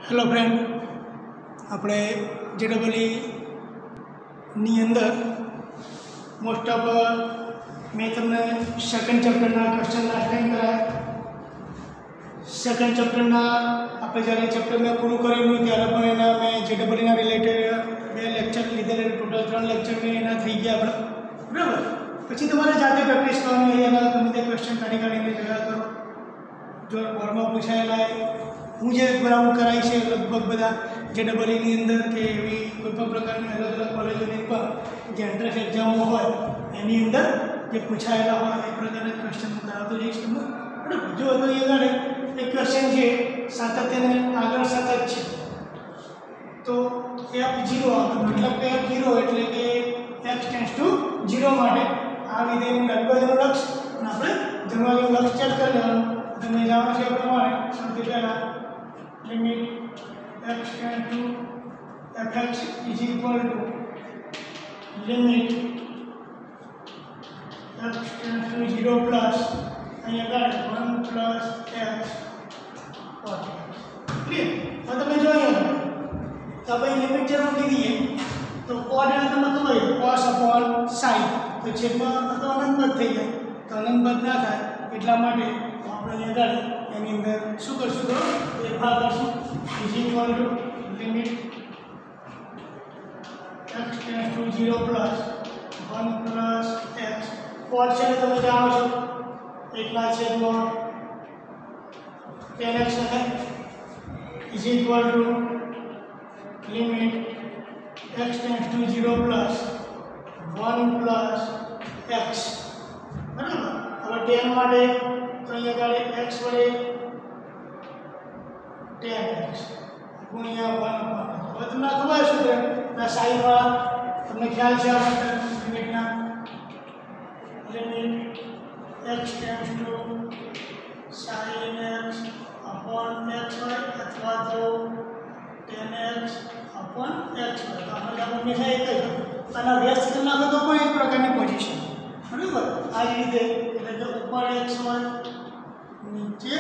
Hello friend, આપણે જેડબલની અંદર most of મેં તમને સેકન્ડ ચેપ્ટરના ક્વેશ્ચન લાસ્ટ ટાઈમ કરાયા. સેકન્ડ ચેપ્ટરના આપણે જ્યારે ચેપ્ટર મેં પૂરું કરેલું ત્યારે પણ એના મેં જેડબલના રિલેટેડ 2 લેક્ચર લીધેલા, ટોટલ 3 લેક્ચર મેં એના થઈ ગયા આપણે, બરાબર. પછી તમારે જાતે પ્રેક્ટિસ કરવાની, એના ગમે તે ક્વેશ્ચન કાઢીને જોયા કરો. જો બોર્ડમાં પૂછાયેલા હું જે ગ્રાઉન્ડ કરાવી છે લગભગ બધા જેડબલની અંદર કે એવી કોઈપણ પ્રકારની અલગ અલગ કોલેજોની પણ જે એન્ટ્રન્સ એક્ઝામો હોય એની અંદર જે પૂછાયેલા હોય એ પ્રકારના ક્વેશ્ચન હું કરાવતો જઈશ તમને, બરાબર. જો તો એ આગળ એક ક્વેશ્ચન છે સાતત્યને આગળ સતત છે તો F0 મતલબ કે F0 એટલે કે x ટેન્ડ્સ ટુ 0 માટે આ વિધેયનું ડાબી બાજુનું લક્ષ અને આપણે જમણી બાજુનું લક્ષ ચેક કરી લેવાનું. તમે જાણો છો એ પ્રમાણે સૌથી પહેલાં limit x tends to fx is equal to limit x tends to 0 plus અહીંયા આગળ 1 plus x cos x. Clear? તો તમે જોઈએ તો આપણે લિમિટ જરૂર લીધી તો cos એનો મતલબ હોય cos upon sin, તો છેદમાં તો અનંત થઈ જાય, તો અનંત ના થાય એટલા માટે આપણે આગળ એની અંદર શું કરશું તો એક ભાગ કરશું is equal to limit x tends to 0 plus 1 plus x cos છે તમે જાણો છો એકલા છેદમાં tan x લખાય is equal to limit x tends to 0 plus 1 plus x, બરાબર. હવે tan માટે તો અહીંયા આગળ x વડે tan x ગુણ્યા 1 હવે તમને ખબર છે કે આ સાઈન વાળા તમને ખ્યાલ છે આ લિમિટના limit x tends to sin x upon x હોય અથવા તો tan x upon x હોય. તો આપણે હંમેશા એક જ આના વ્યસ્ત કરી નાખો તો પણ એક પ્રકારની પોઝિશન, બરાબર. આ રીતે એટલે કે ઉપર x હોય નીચે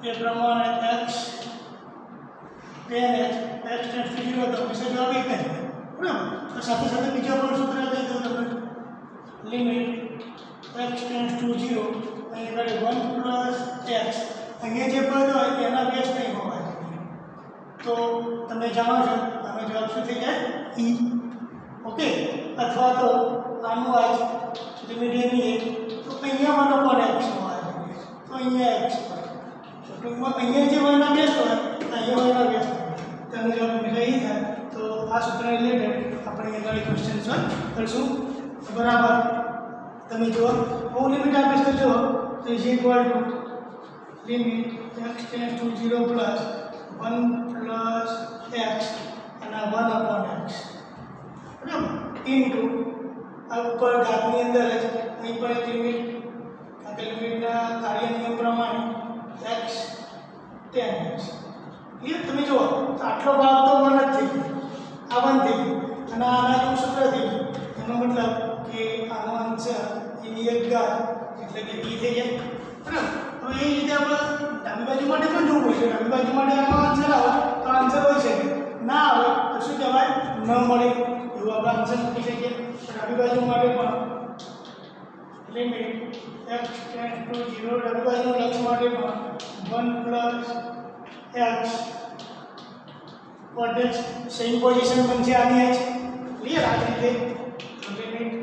એ પ્રમાણે x tan x tends to 0 તો હંમેશા જવાબ એક જ હોય, બરાબર. તો સાથે સાથે બીજા પણ સૂત્ર લઈ દો તમે લિમિટ x ટેન્ડ્સ ટુ 0 અહીંયા આગળ 1 પ્લસ x અહીંયા જે પદ હોય એના વ્યસ્ત નહીં હોવા જોઈએ, તો તમે જાણો છો આનો જવાબ શું થઈ જાય e, ઓકે. અથવા તો આનું આ લિમિટ એની તો અહીંયા 1 upon x હોવા જોઈએ, તો અહીંયા x હોય તો ટૂંકમાં અહીંયા જે વાયના વ્યસ્ત હોય અહીંયા વાયના વ્યસ્ત હોય તેનો જવાબ હંમેશા એ થાય. તો આ સૂત્ર રિલેટેડ આપણે આગળ ક્વેશ્ચન સોલ્વ કરીશું, બરાબર. તમે જુઓ હું લિમિટ આપીશ તો જુઓ તો is equal to limit x tends to 0 plus 1 plus x અને 1 upon x, બરાબર, ઇન્ટુ આ ઉપર ઘાતની અંદર જ અહીં પણ એક લિમિટ કારણ કે લિમિટના કાર્ય નિયમ પ્રમાણે x tan x. ક્લિયર? તમે જુઓ તો આટલો ભાગ તો 1 જ થઈ ગયો, આ 1 થઈ ગયું અને આના જેવું સૂત્ર થઈ ગયું, એનો મતલબ કે આનો આન્સર એની એક ઘાત એટલે કે e થઈ જાય, બરાબર. હવે એ રીતે આપણે ડાબી બાજુ માટે પણ જોવું પડશે. ડાબી બાજુ માટે આનો આન્સર આવે તો આન્સર હોય છે, ના આવે તો શું કહેવાય ન મળે એવું આપણે આન્સર મૂકી શકીએ. ડાબી બાજુ માટે પણ લિમિટ x ટેન્ડ્સ ટુ 0 ડાબી બાજુનું લક્ષ માટે પણ 1 plus x what is same position બનશે આની જ. ક્લિયર? આ રીતે લિમિટ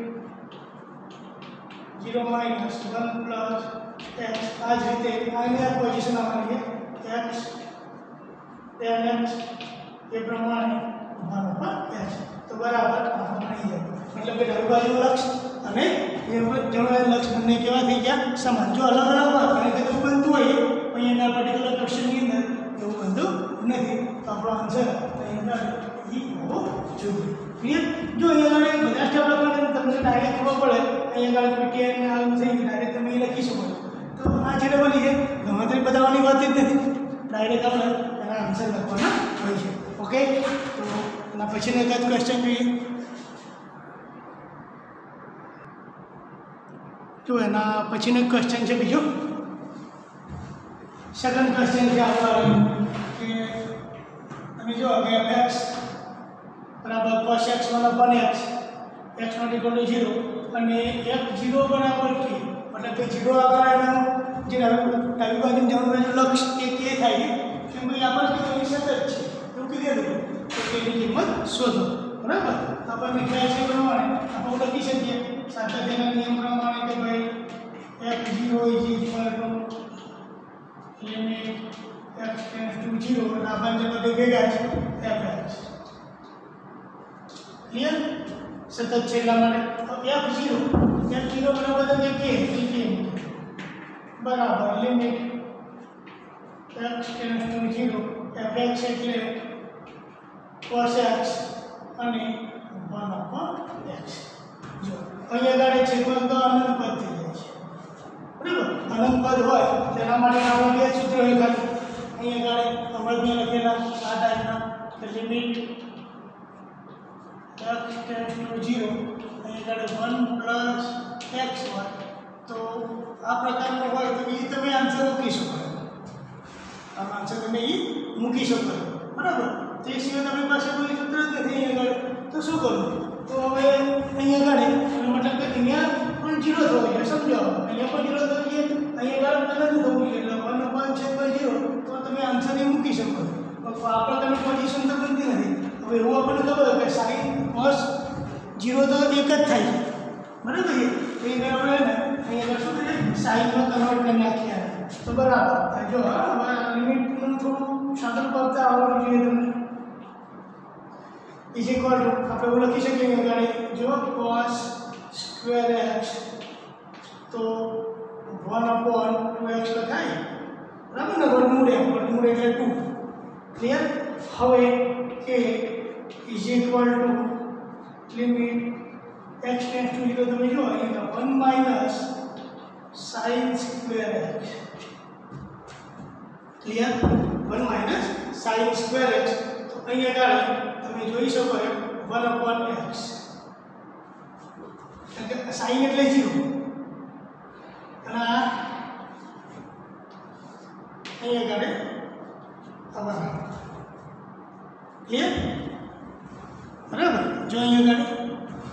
0 માઇનસ 1 પ્લસ x આ જ રીતે આની આ પોઝિશન આવવાની છે x tan x એ પ્રમાણે 1 ઉપર x, તો બરાબર આ મળી જાય. મતલબ કે ડાબી બાજુનું લક્ષ અને જમણી બાજુનું લક્ષ બંને કેવા થઈ ગયા સમાન. જો અલગ અલગ હોય ઘણી વખત એવું બનતું હોય અહીંયાના પર્ટિક્યુલર ક્વેશ્ચનની અંદર એવું બનતું નથી, તો આપણો આન્સર અહીંયા e હોવો જોઈએ. ક્લિયર? જો અહીંયા બધા સ્ટેપ લખવાના તમને ડાયરેક્ટ ખબર પડે અહીંયા આગળ tan આમ થઈ ડાયરેક્ટ તમે લખી શકો છો, તો આ જેડબલ છે ગમે તે બતાવવાની વાત જ નથી, ડાયરેક્ટ આપણે એના આન્સર લખવાના હોય છે, ઓકે. તો એના પછીનો એક જ ક્વેશ્ચન જોઈએ. તો એના પછીનો ક્વેશ્ચન છે બીજો સેકન્ડ ક્વેશ્ચન છે આપણો કે તમે જો કે fx બરાબર cos x 1 x x not equal to 0 અને f 0 બરાબર k मतलब કે 0 આગળ એનો જે ડાબી બાજુ જમણી બાજુ લક્ષ એ k થાય કેમ કે આપણે કે સતત છે એવું કીધું તો k ની કિંમત શોધો બરાબર આપણને ખ્યાલ છે પ્રમાણે આપણે લખી શકીએ સાતત્યના નિયમ પ્રમાણે કે ભાઈ f0 is equal to limit x tends to 0 અને આપણને બધે ભેગા છે fx ક્લિયર સતત છે એટલા માટે f0 બરાબર તમે k બરાબર limit x tends to 0 fx એટલે cos x અને 1/x જો અહીંયા આગળ છેદમાં તો અનંત પદ થઈ જાય છે બરાબર અનંત પદ હોય તેના માટે આપણે બે સૂત્ર લખાય અહીંયા આગળ અમૃતને લખેલા આ ટાઈપના કે લિમિટ x tends to 0 અહીંયા આગળ 1 x હોય તો આ પ્રકારનો હોય તો એ તમે આન્સર મૂકી શકો આ આન્સર તમે એ મૂકી શકો બરાબર તો એ સિવાય તમારી પાસે કોઈ સૂત્ર જ નથી અહીંયા આગળ તો શું કરવું તો હવે અહીંયા આગળ મતલબ કે અહીંયા પણ 0 થવો જોઈએ સમજો અહીંયા પણ 0 થવો જોઈએ અહીંયા આગળ અનંત થવું જોઈએ એટલે 1/0 તો તમે આન્સર એ મૂકી શકો તો આ પ્રકારની પોઝિશન તો બનતી નથી હવે એવું આપણને ખબર કે sin cos 0 તો એક જ થાય છે બરાબર છે તો એ આપણે અહીંયા શું કરીએ સાઈનમાં કન્વર્ટ કરી નાખીએ તો બરાબર જો હવે લિમિટનું થોડું સાધન કરતા આવડવું જોઈએ તમને ઇઝ ઇક્વલ ટુ આપણે એવું લખી શકીએ અહીંયા જો cos સ્ક્વેર x તો 1/2x લખાય બરાબર ને વર્ગમૂળ એટલે 2 ક્લિયર હવે કે is equal to limit x tends to 0 તમે જો અહીંયા 1 sin square x clear 1 sin square x તો અહીંયા આગળ તમે જોઈ શકો 1/x એટલે sin એટલે 0 અને આ અહીંયા આગળ આવવા ક્લિયર બરાબર જો અહીંયા આગળ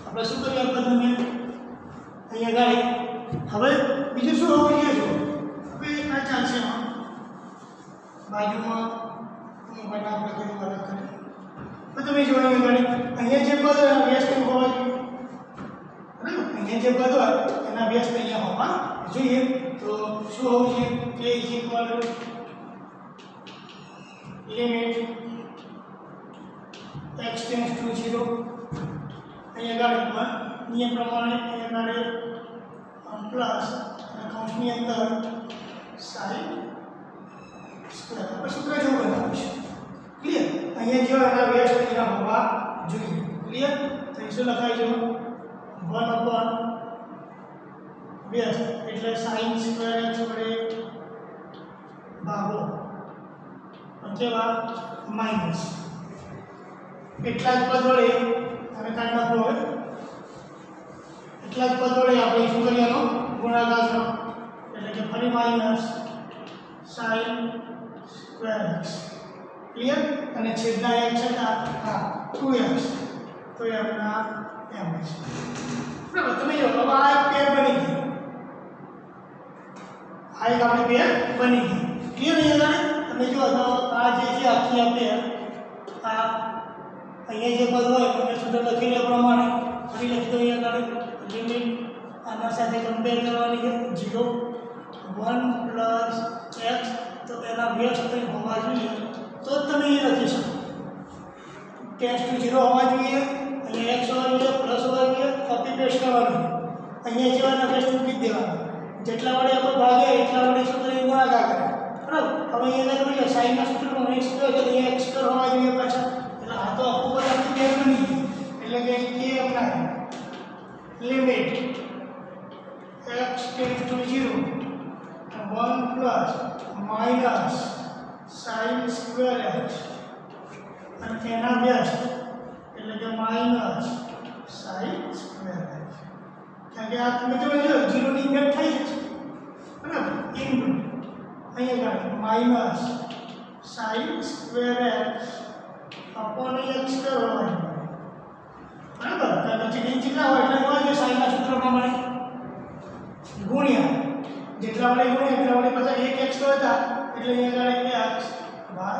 આપણે શું કરીએ આપણે તમે અહીંયા આગળ હવે બીજું શું હોવું જોઈએ જો હવે આ ચાલશે બાજુમાં મોબાઈલ આપણે કેવું અલગ કરીએ તો તમે જો અહીંયા જે પદ હોય વ્યસ્ત હોવા જોઈએ બરાબર અહીંયા જે પદ હોય એના વ્યસ્ત અહીંયા હોવા જોઈએ તો શું હોવું જોઈએ k is equal to limit x tends to 0 અહીંયા આગળ નિયમ પ્રમાણે અહીંયા આગળ પ્લસ અને કૌંસની અંદર sin સ્ક્વેર આપણે સૂત્ર જેવું બનાવીશું ક્લિયર અહીંયા જો એના વ્યસ્ત અહીંયા હોવા જોઈએ ક્લિયર તો શું લખાય છે 1/વ્યસ્ત એટલે sin સ્ક્વેર x વડે ભાગો કેવા માઈનસ એટલા જ પદ વડે તમે કાઢી નાખો હવે એટલા જ પદ વડે આપણે શું કરીએ ગુણાકાર કરો એટલે કે ફરી minus sin square x clear અને છેદના x હતા હા 2x તો એ આપણા m છે બરાબર તમે જો હવે આ એક પેર બની ગઈ આ એક આપણી પેર બની ગઈ ક્લિયર અહીંયા તમે જો તો આ જે છે આખી આ પેર આ અહીંયા જે પદ હોય તમે સૂત્ર લખેલા પ્રમાણે ફરી લખી દો અહીંયા આગળ લિમિટ આના સાથે કમ્પેર કરવાની છે 0 1 x તો એના વ્યસ્ત હોવા જોઈએ તો જ તમે એ લખી શકો ટેન્ડ્સ ટુ 0 હોવા જોઈએ અને x હોવા જોઈએ પ્લસ હોવા જોઈએ કોપી પેસ્ટ કરવાનું અહીંયા જેવાના પેસ્ટ મૂકી દેવાના જેટલા વડે આપણે ભાગે એટલા વડે શું કરી ગુણાકાર કરે બરાબર હવે અહીંયા તમે જો સાઈનના સૂત્રમાં x સ્ક્વેર તો અહીંયા x સ્ક્વેર હોવા જોઈએ પાછા એટલે આ તો આખું પદ આપણી પેર બની ગઈ એટલે કે k અપનાય limit x tends to 0 1 plus minus sin square x અને એના વ્યસ્ત એટલે કે માઈનસ sin સ્ક્વેર x કારણ કે આ તમે જો 0 ની ઇફેક્ટ થઈ છે બરાબર ઇનટુ અહીંયા આગળ minus sin square x upon x કરવાનો બરાબર કારણ કે જેટલા હોય એટલે હોય કે સાઈનના સૂત્ર પ્રમાણે ગુણ્યા જેટલા વડે ગુણ્યા એટલા વડે પાછા 1x તો હતા એટલે અહીંયા આગળ x બાર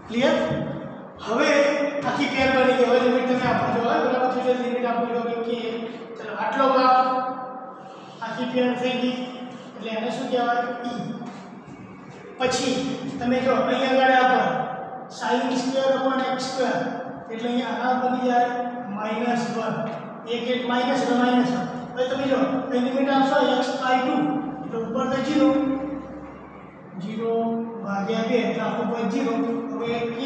ક્લિયર હવે આખી પેર બની ગઈ હવે લિમિટ તમે આપો છો બરાબર તો લિમિટ આપો છો કે ચલો આટલો ભાગ આખી પેર થઈ ગઈ એટલે એને શું કહેવાય e પછી તમે જો અહીંયા આગળ આપો sin square upon x square એટલે અહીંયા આના બની જાય -1 એક એક માઈનસ એટલે માઈનસ હવે તમે જો અહીં લિમિટ આપશો x by 2 એટલે ઉપર તો 0 ભાગ્યા 2 એટલે આખું પદ 0 હવે k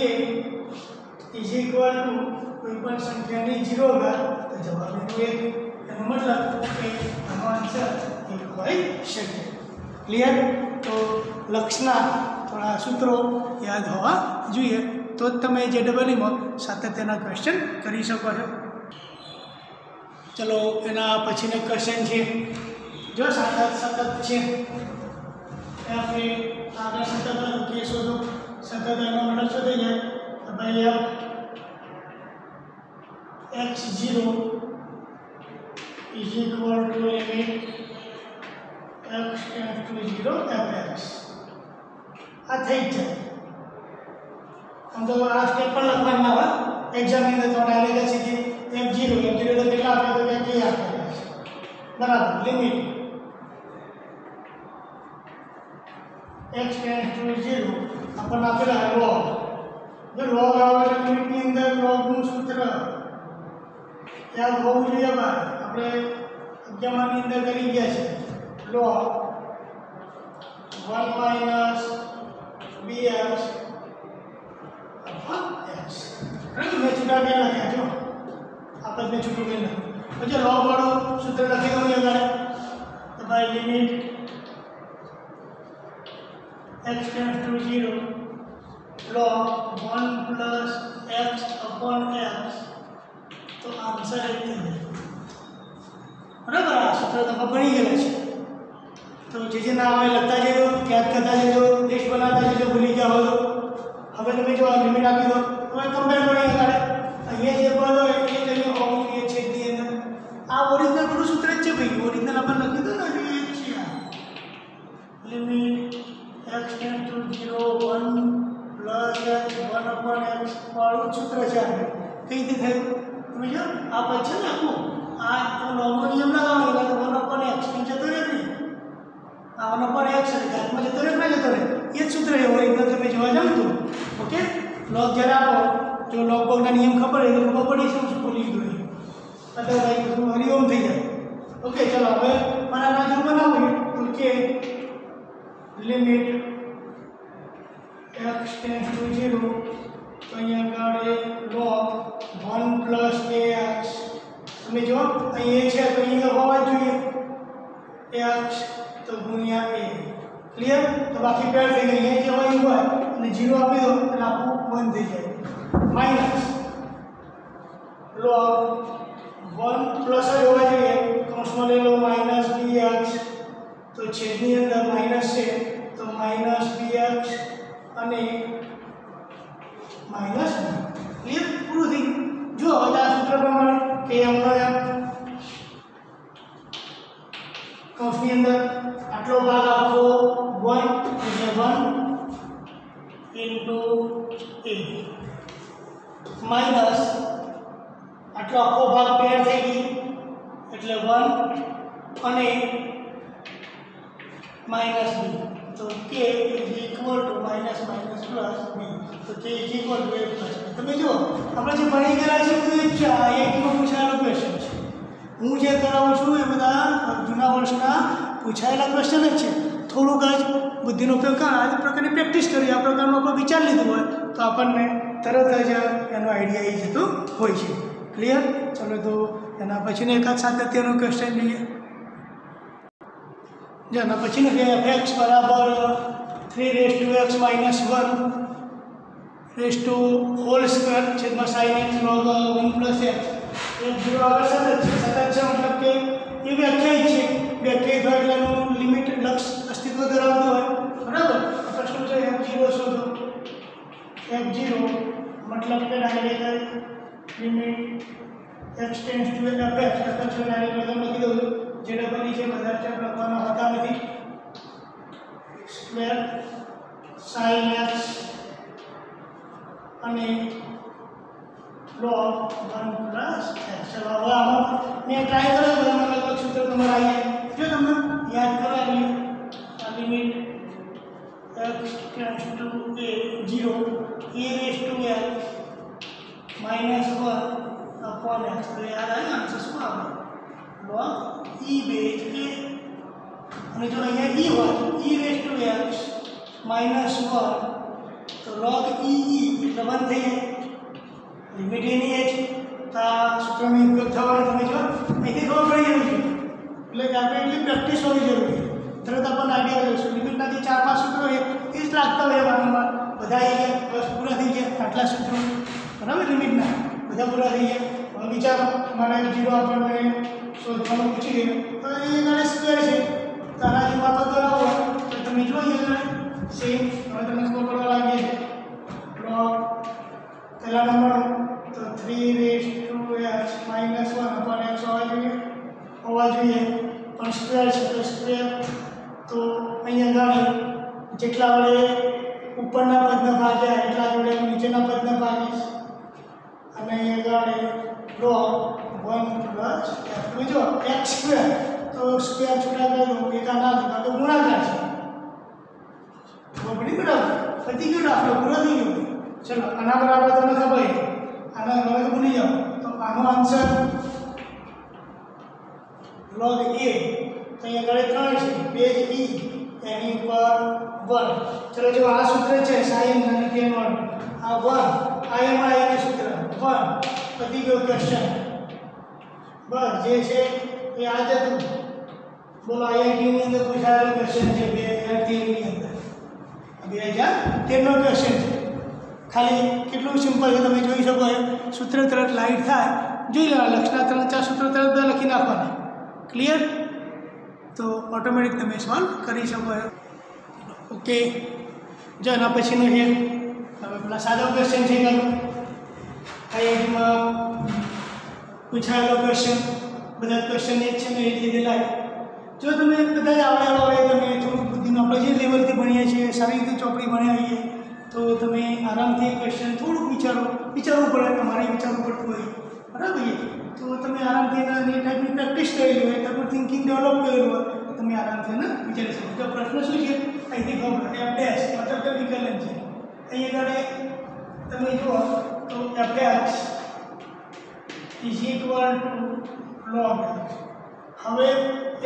ઇઝ ઇક્વલ ટુ કોઈ પણ સંખ્યાની 0 ઘાત તો જવાબ એનો 1 એનો મતલબ કે આનો આન્સર 1 હોઈ શકે ક્લિયર તો લક્ષના થોડા સૂત્રો યાદ હોવા જોઈએ તો જ તમે JEEમાં સાતત્યના ક્વેશ્ચન કરી શકો છો ચલો એના પછીનો ક્વેશ્ચન છે જો સતત છે આપણે આગળ સતતનો કેસ શોધો સતત એનો મતલબ શું થઈ જાય તો ભાઈ x0 is equal to limit x tends to 0 fx આ થઈ જાય हम तो આ સ્ટેપ પર લખવાના હોય એક્ઝામ ની અંદર તો ડાયરેક્ટ સીધી f0 તો કેટલા આપે તો કે આપે બરાબર લિમિટ x tends to 0 આપણને આપેલા log જો log આવે એટલે લિમિટ ની અંદર log નું સૂત્ર યાદ હોવું જોઈએ ભાઈ આપણે અગિયારની અંદર કરી ગયા છે log 1 minus bx x બરાબર મેં છૂટા કરી નાખ્યા જો આપણે મેં છૂટું કરી નાખ્યું પછી log વાળું સૂત્ર લખી દઉં અહીંયા તો ભાઈ limit x tends to 0 log 1 plus x upon x તો આન્સર એક થઈ જાય બરાબર આ સૂત્ર તમે ભણી ગયેલા છે તો જે ના આવે લખતા જજો યાદ કરતા જજો લિસ્ટ બનાવતા જજો ભૂલી ગયા હોય હવે તમે જો આ લિમિટ આપી દો હવે કમ્પેર કરી આગળ અહીંયા જે પદ હોય એ જઈએ હોવું જોઈએ છેદની અંદર આ ઓરિજિનલ બધું સૂત્ર જ છે ભાઈ ઓરિજિનલ આપણે લખી દો ને એ છે limit x tends to 0 1 plus x 1 upon x વાળું સૂત્ર છે આપણે કઈ રીતે થયું તમે જો આ પદ છે ને આખું આ લોગનો નિયમ લગાવવાનો એટલે 1 upon x ની જતો રહે ને આ 1 upon x એટલે ઘાતમાં જતો રહે ના જતો રહે એ જ સૂત્ર છે ઓરિજિનલ તમે જોવા જાવ તો ઓકે લોગ જ્યારે આપો જો લોગ બોગના નિયમ ખબર હોય તો ખબર પડી શું ભૂલી ગયું અદરવાઇઝ બધું હરિઓમ થઈ જાય ઓકે ચલો હવે મને આના જેવું બનાવવું તો કે લિમિટ x tends to 0 તો અહીંયા આગળ log 1 plus ax તમે જો અહીં a છે તો અહીંયા હોવા જોઈએ x તો ગુણ્યા a ક્લિયર તો બાકી પેર થઈ ગઈ અહીંયા જે હોય હોય અને 0 આપી દો એટલે આખું બંધ થઈ જાય માઈનસ log 1 પ્લસ જ હોવા જોઈએ કૌંસમાં લઈ લો માઈનસ bx તો છેદની અંદર માઈનસ છે તો માઈનસ bx અને માઈનસ ક્લિયર પૂરું થઈ જો હવે આ સૂત્ર પ્રમાણે કે એમનો એમ કૌંસની અંદર આટલો ભાગ આખો 1 એટલે 1 into a માઈનસ આટલો આખો ભાગ પેર થઈ ગઈ એટલે 1 અને માઈનસ b તો k is equal to minus minus plus b તો k is equal to a plus b તમે જો આપણે જે ભણી ગયા છે બધું એક છે આ એકમાં પૂછાયેલો ક્વેશ્ચન છે હું જે કરાવું છું એ બધા જૂના વર્ષના પૂછાયેલા ક્વેશ્ચન જ છે થોડુંક જ બુદ્ધિનો ઉપયોગ કરે આ પ્રકારની પ્રેક્ટિસ કરી આ પ્રકારનો આપણે વિચાર લીધો હોય તો આપણને તરત જ એનો આઈડિયા આવી જતો હોય છે ક્લિયર ચલો તો એના પછીનો એકાદ સાતત્યનો ક્વેશ્ચન જોઈએ જેના પછીનો કે fx બરાબર 3x - 1 raise to whole square છેદમાં sin x log 1 plus x એક 0 આગળ સતત છે મતલબ કે એ વ્યાખ્યાયિત છે વ્યાખ્યાયિત હોય એટલે એનું લિમિટ લક્ષ અસ્તિત્વ ધરાવતું હોય બરાબર પ્રશ્ન છે f0 શોધો f0 limit x tends to fx fx ને આની પ્રથમ લખી દઉં જે ડબલ નીચે બધા સ્ટેપ લખવાના હતા નથી સ્ક્વેર sin x અને log 1 plus x ચલો હવે આમાં મેં ટ્રાય કર્યો બધામાં લગભગ સૂત્ર તમારે આવી જાય જો તમે યાદ કરો આ limit x tends to 0 a raised to x minus 1 upon x तो याद आया आंसर શું આવે log e base a અને જો અહીંયા e હોય e raised to x minus 1 તો log e એટલે 1 થઈ જાય લિમિટ એની એ છે તો આ સૂત્રનો ઉપયોગ થવાનો તમે જો અહીંથી ખબર પડી જવી જોઈએ એટલે કે આપણે એટલી પ્રેક્ટિસ હોવી જરૂરી છે તરત આપણને આઈડિયા રહેશે લિમિટના જે 4-5 સૂત્રો છે એ જ લાગતા હોય વારંવાર બધા આવી ગયા બસ પૂરા થઈ ગયા આટલા સૂત્રો બરાબર લિમિટના બધા પૂરા થઈ ગયા હવે વિચારો મારે 0 આપણને શોધવાનું પૂછી ગયું તો અહીંયા આગળ સ્ક્વેર છે તો આના જે માપ કરાવો તો તમે જો અહીંયા આગળ સેમ હવે તમને ખબર પડવા લાગી છે log પહેલા નંબર તો 3 raised to x minus 1 upon x હોવા જોઈએ પણ સ્ક્વેર છે તો સ્ક્વેર તો અહીંયા આગળ જેટલા વડે ઉપરના પદના ભાગ્યા એટલા જોડે નીચેના પદના ભાગીશ અને અહીંયા આગળ log 1 plus x તમે જો x સ્ક્વેર તો સ્ક્વેર છૂટા કરી દો એકા ના દો તો ગુણાકાર છે તો બધી બરાબર પતી ગયો દાખલો પૂરો થઈ ગયો ચલો આના બરાબર તમને ખબર છે આના હવે ભૂલી જાઓ તો આનો આન્સર log a તો અહીંયા આગળ 3 છે બેઝ e એની ઉપર 1 ચલો જો આ સૂત્ર છે sin અને tan વાળું આ 1 આ એમાં આવીને સૂત્ર 1 પતી ગયો ક્વેશ્ચન બસ જે છે એ આ જ હતું બોલો આઈઆઈટી ની અંદર પૂછાયેલો ક્વેશ્ચન છે 2013 ની અંદર 2013 નો ક્વેશ્ચન છે ખાલી કેટલું સિમ્પલ છે તમે જોઈ શકો સૂત્ર તરત લાઈટ થાય જોઈ લેવા લક્ષના 3-4 સૂત્રો તરત લખી નાખવાના ક્લિયર તો ઓટોમેટિક તમે સોલ્વ કરી શકો ઓકે જો એના પછીનો છે હવે પેલા સાદો ક્વેશ્ચન છે ગયો આઈઆઈટીમાં પૂછાયેલો ક્વેશ્ચન બધા ક્વેશ્ચન એક છે ને એ રીતે લાગે જો તમે બધા આવડેલા હોય તમે થોડું બુદ્ધિનું આપણે જે લેવલથી ભણીએ છીએ સારી રીતે ચોપડી ભણ્યા હોઈએ તો તમે આરામથી ક્વેશ્ચન થોડુંક વિચારવું પડે તમારે વિચારવું પડતું હોય બરાબર તો તમે આરામથી એ ટાઈપની પ્રેક્ટિસ કરેલી હોય તમારું થિંકિંગ ડેવલપ કરેલું હોય તમે આરામથી ને વિચારી શકો તો પ્રશ્ન શું છે અહીંથી ખબર એફ ડેશ મતલબ કે વિકલન છે અહીંયા આગળ તમે જુઓ તો F dash is equal to log x હવે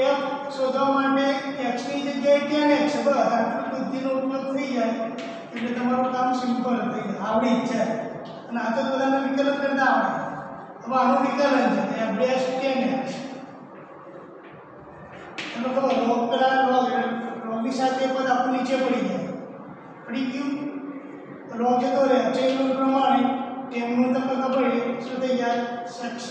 f શોધવા માટે x ની જગ્યાએ tan x બસ આટલું બુદ્ધિનો ઉપયોગ થઈ જાય એટલે તમારું કામ સિમ્પલ થઈ જાય આવડી જ જાય અને આ તો બધાને વિકલન કરતા આવડે હવે આનું વિકલન છે f ડેશ tan x એનો ખબર log પેલા log ની સાથે પદ આપણું નીચે પડી જાય પડી ગયું log જતો રહે ચેનનું પ્રમાણે ટેમનું તમને ખબર છે શું થઈ જાય સેક્સ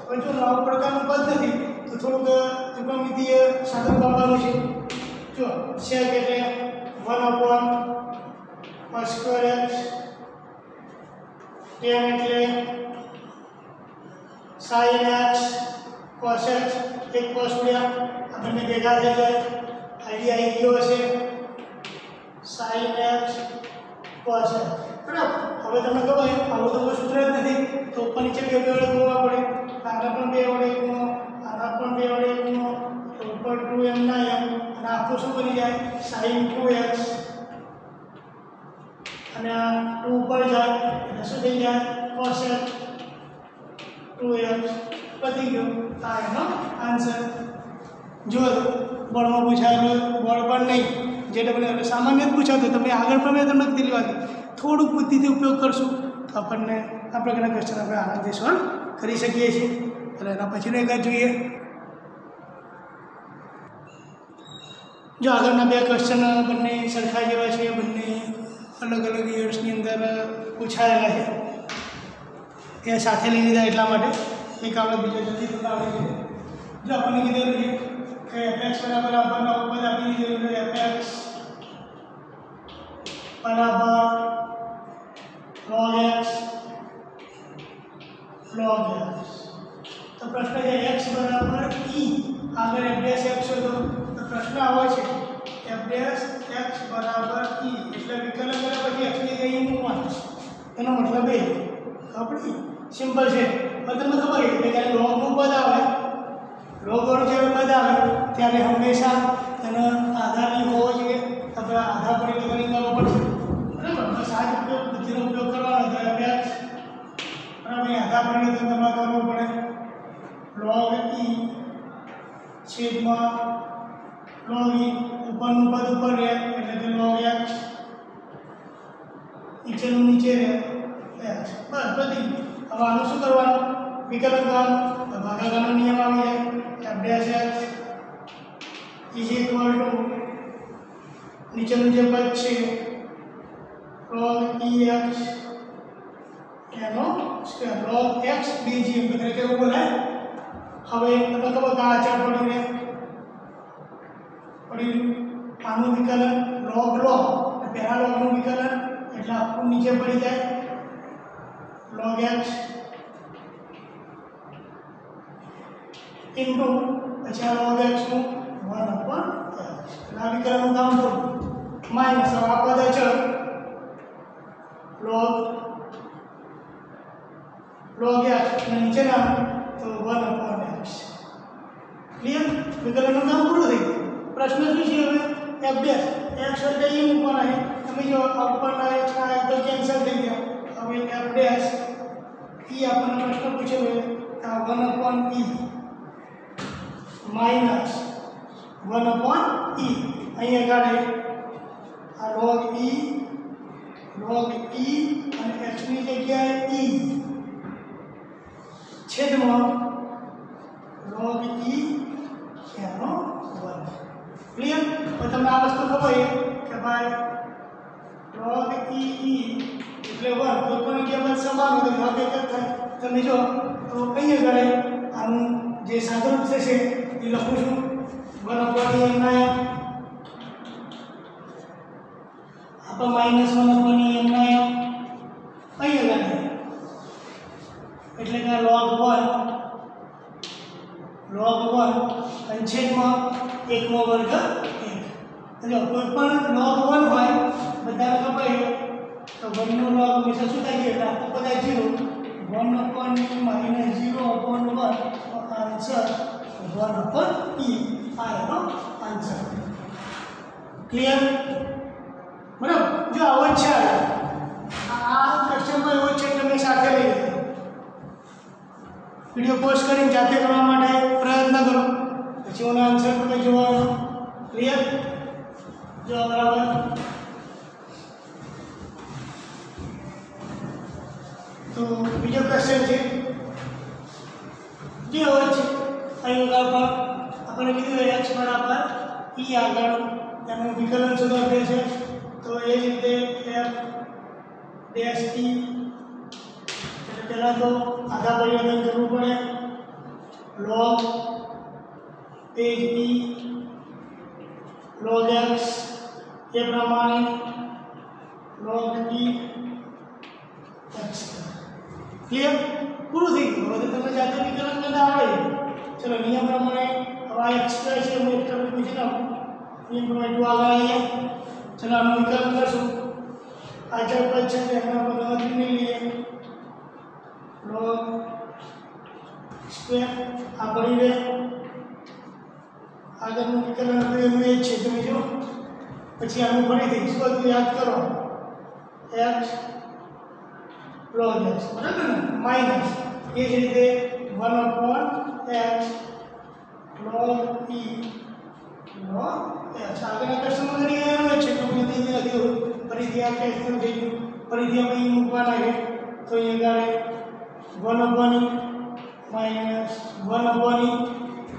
પણ જો log પ્રકારનું પદ નથી તો થોડુંક ત્રિકોણમિતિય સાધન વાપરવાનું છે જો sec એટલે 1/cos square x tan એટલે sin x cos x એક cos ઉડ્યા આપણને ભેગા થઈ જાય આઈડિયા આવી ગયો હશે sin x cos x બરાબર હવે તમને ખબર આવું તો કોઈ સૂત્ર જ નથી તો ઉપર નીચે બે વડે ગુણવા પડે આના પણ બે વડે ગુણો આના પણ બે વડે ગુણો તો ઉપર 2m ના m અને આખું શું બની જાય sin 2x અને આ 2 ઉપર જાય એટલે શું થઈ જાય cos x 2x પતી ગયો આ એનો આન્સર જો બોર્ડમાં પૂછાયેલો બોર્ડ પર નહીં જે તમને સામાન્ય જ પૂછાતો તમને આગળ પણ મેં તમને કીધેલી વાત થોડુંક બુદ્ધિથી ઉપયોગ કરશું તો આપણને આ પ્રકારના ક્વેશ્ચન આપણે આરામથી સોલ્વ કરી શકીએ છીએ એટલે એના પછીનો એક જ જોઈએ જો આગળના બે ક્વેશ્ચન બંને સરખા જેવા છે બંને અલગ અલગ યર્સની અંદર પૂછાયેલા છે એ સાથે લઈ લીધા એટલા માટે એક આપણે બીજો જલ્દી આવડે છે જો આપણને કીધેલું છે કે fx બરાબર આપણને ઉપજ આપી દીધેલું છે fx બરાબર log x log x। तो प्रश्न है x बराबर e आगे f डैश x शोधो। तो प्रश्न आवे छे f डैश x बराबर e એટલે વિકલન કરે પછી x ની જગ્યાએ મૂકવાનું છે। એનો મતલબ એ આપણી સિમ્પલ છે। તમને ખબર છે કે જ્યારે log નું પદ આવે log વાળું જ્યારે પદ આવે ત્યારે હંમેશા એનો આધાર હોવો જોઈએ। આપણે આધાર પરિવર્તન કરવો પડશે બરાબર। બસ આ જ ઉપયોગ બુદ્ધિનો ઉપયોગ કરવાનો છે f x बराबर आधा परिवर्तन તમારે કરવું પડે log e છેદમાં log e ઉપરનું પદ ઉપર રહે એટલે કે log x નીચેનું નીચે રહે x બસ બધી। હવે આનું શું કરવાનું વિકલન કરવાનું તો ભાગાકારનો નિયમ આવી જાય f dash x is equal to નીચેનું જે પદ છે log ex એનો સ્ક્વેર log x dg એટલે કેવું બોલાય। હવે તમને ખબર કે આ અચળ પડી આનું વિકલન log પહેલા log નું વિકલન એટલે આખું નીચે પડી જાય log x ઇન્ટુ પછી આ log x નું 1/x એટલે આ વિકલનનું કામ પૂરું માઇનસ આ પદ અચળ log x અને નીચે નામ તો 1/x ક્લિયર। વિકલનનું કામ પૂરું થઈ ગયું। પ્રશ્ન શું છે હવે f ડેશ x એટલે e મૂકવાના છે। તમે જો ઉપરના x ના તો કેન્સલ થઈ ગયા। હવે f ડેશ e આપણને પ્રશ્ન પૂછ્યો છે તો 1/e માઈનસ 1/e અહીંયા કાઢે આ log e અને x ની જગ્યાએ e છેદમાં log e એનો વર્ગ ક્લિયર। તો તમને આ વસ્તુ ખબર છે કે ભાઈ log e એટલે વર્ગ કોઈ પણ કિંમત સમાન હોય તો ભાગ એક જ થાય। તમે જો તો અહીંયા ગળે આનું જે સાદુરૂપ થશે એ લખું છું 1/m આપણે માઈનસ 1/m અહીંયા ગળે એટલે કે log 1 અને છેદમાં 1 નો વર્ગ 1 એટલે કોઈ પણ log 1 હોય બધાને ખબર છે તો 1 નો log હંમેશા શું થાય છે એટલે આખું બધા 0 1/-0/1 તો આન્સર 1/e આ એનો આન્સર ક્લિયર બરાબર। જો આવો જ છે આ ક્વેશ્ચનમાં એવો છે કે મેં સાથે લઈ લીધો। वीडियो पोस्ट कर जाते करने प्रयत्न करो पीछे आंसर तुम्हें जो क्लियर जो बराबर। तो बीजो क्वेश्चन है जे अपने कीधु x बराबर e आगे विकलन सुधारे है तो ये रीते f डैश e पहला तो आधा परिवर्तन करવું પડે log page e log x ये प्रमाणे log e x क्लियर पूરું થઈ ગયું। હવે તમે જાતે વિકલન કરતા આવડે। ચલો નિયમ પ્રમાણે હવે x છે હું એક ટર્મ પૂછી દઉં નિયમ પ્રમાણે 2 આગળ આવીએ। ચલો આનું વિકલન કરશું આ ચાર પદ છે એના પર ગણતરી નહીં લઈએ log स्क्वायर आ पड़ी रे आगे નું વિકલન કર્યું એ છે તમે જો પછી આનું ફરીથી સ્વરૂપ યાદ કરો x log x બરાબર ને માઈનસ એ જ રીતે 1/x log e log x આગળના ક્વેશ્ચનમાં કરી આવ્યો છે તો મને તે લખ્યું ફરીથી આ ક્વેશ્ચન થઈ ગયું ફરીથી આપણે એ મૂકવાના છે તો એ ગાડે 1/e minus 1/e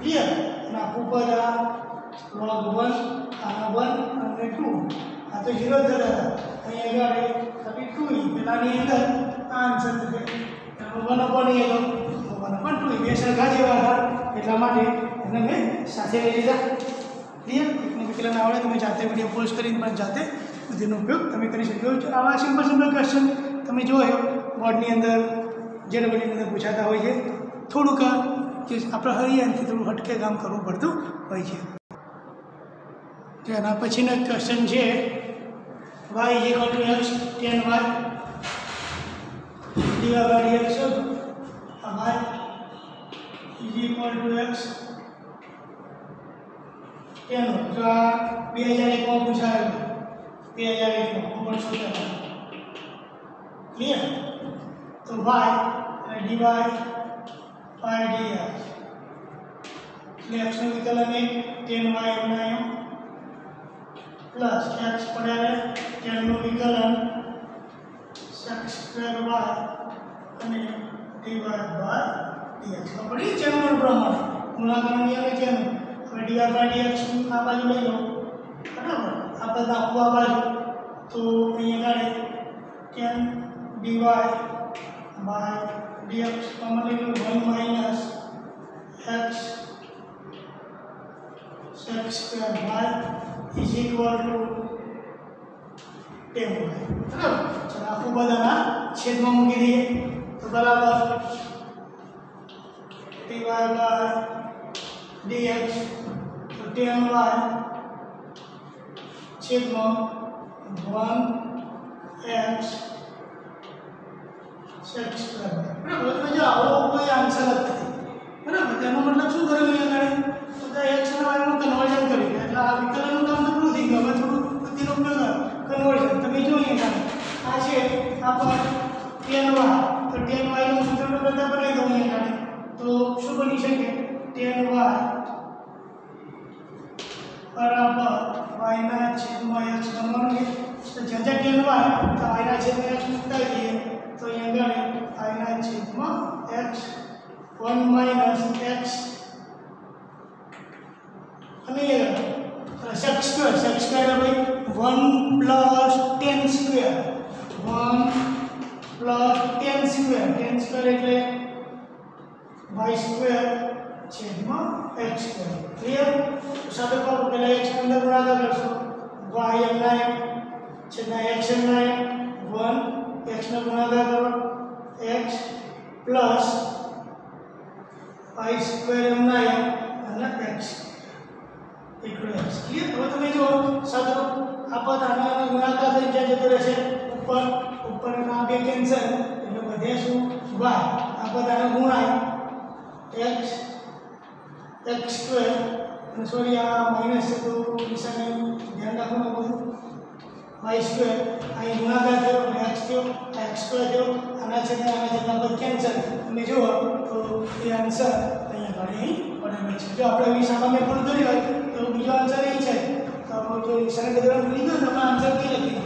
clear ना ऊपर आ log 1 आना 1 અને 2 આ તો 0 જ હતા અહીંયા આગળ 32e પેલાની અંદર આ આન્સર છે 1/e હતો 1/2 બે સરખા જેવા હતા એટલા માટે એને મેં સાથે લઈ લીધા ક્લિયર। એકને વિકલન આવડે તમે જાતે વિડિયો પોસ્ટ કરીને પણ જાતે તેનો ઉપયોગ તમે કરી શકો છો। આવા સિમ્પલ ક્વેશ્ચન તમે જોયો બોર્ડની અંદર जनरली મને પૂછાતા હોય છે થોડુંક જે આપણે હરિયાણથી થોડું હટકે કામ કરવું પડતું હોય છે તેના પછીનો ક્વેશ્ચન છે y = x tan y divided by dx y = x tan y જો આ 2001 માં પૂછાયેલું 2001 માં 1970 ક્લિયર तो y dy by dx x નું વિકલન 1 tan y એમના એમ प्लस x पड़े tan નું વિકલન x² y અને dy by dx પડી ચેનલ પ્રમાણે ગુણાકાર નિયમ છે ને હવે dy by dx આ બાજુ લઈ લો બરાબર આ બધા આ બાજુ તો અહીંયા ગાડે tan dy by dx common level 1 minus x square y is equal to 10 y બરાબર ચલો આખું બધાના છેદમાં મૂકી દઈએ તો બરાબર dy by dx તો 10y છેદમાં 1x x સ્ક્વેર બરાબર તો જો આવો કોઈ આન્સર જ નથી બરાબર તેનો મતલબ શું કરેલું અહીંયા તો કે x અને y નું કન્વર્ઝન કર્યું એટલે આ વિકલનનું કામ તો પૂરું થઈ ગયું હવે થોડું બુદ્ધિનો ઉપયોગ કન્વર્ઝન તમે જો અહીંયા આ છે આ પર tan y તો tan y નું સૂત્ર બધા બનાવી દઉં અહીંયા તો શું બની શકે tan y બરાબર y ના છેદમાં x ગણવાનું છે તો જ્યાં tan y તો y ના છેદમાં x મૂકતા જઈએ तो यहाँ गणे I ना छेदमा x 1 minus x અને x square है भाई 1 plus 10 square 1 plus 10 square એટલે y square छेदमा x square clear સાથે પર પહેલા x અંદર ગુણાકાર કરશો y એમના છેદના x એમના 1 x નો ગુણાકાર કરો x પ્લસ y સ્ક્વેર એમના અને x ઇક્વલ x ક્લિયર હવે તમે જો સાદો આ પદ આના ગુણાકાર થઈ જાય જતો રહેશે ઉપર ના બે કેન્સલ એટલે વધે શું y આ પદ આને ગુણાય x સ્ક્વેર અને સોરી આ માઈનસ છે તો નિશાને ધ્યાન રાખવાનું બધું y સ્ક્વેર અહીં ગુણાકાર થયો એટલે x થયો x સ્ક્વેર થયો આના છેદના પદ કેન્સલ તમે જુઓ તો એ આન્સર અહીંયા ઘણી પડેલો છે જો આપણે એવી સામાન્ય ભૂલ કરી હોય તો બીજો આન્સર એ છે તો જો નિશાને બદલવાનું ભૂલી ગયો તો આપણે આન્સર કઈ લખી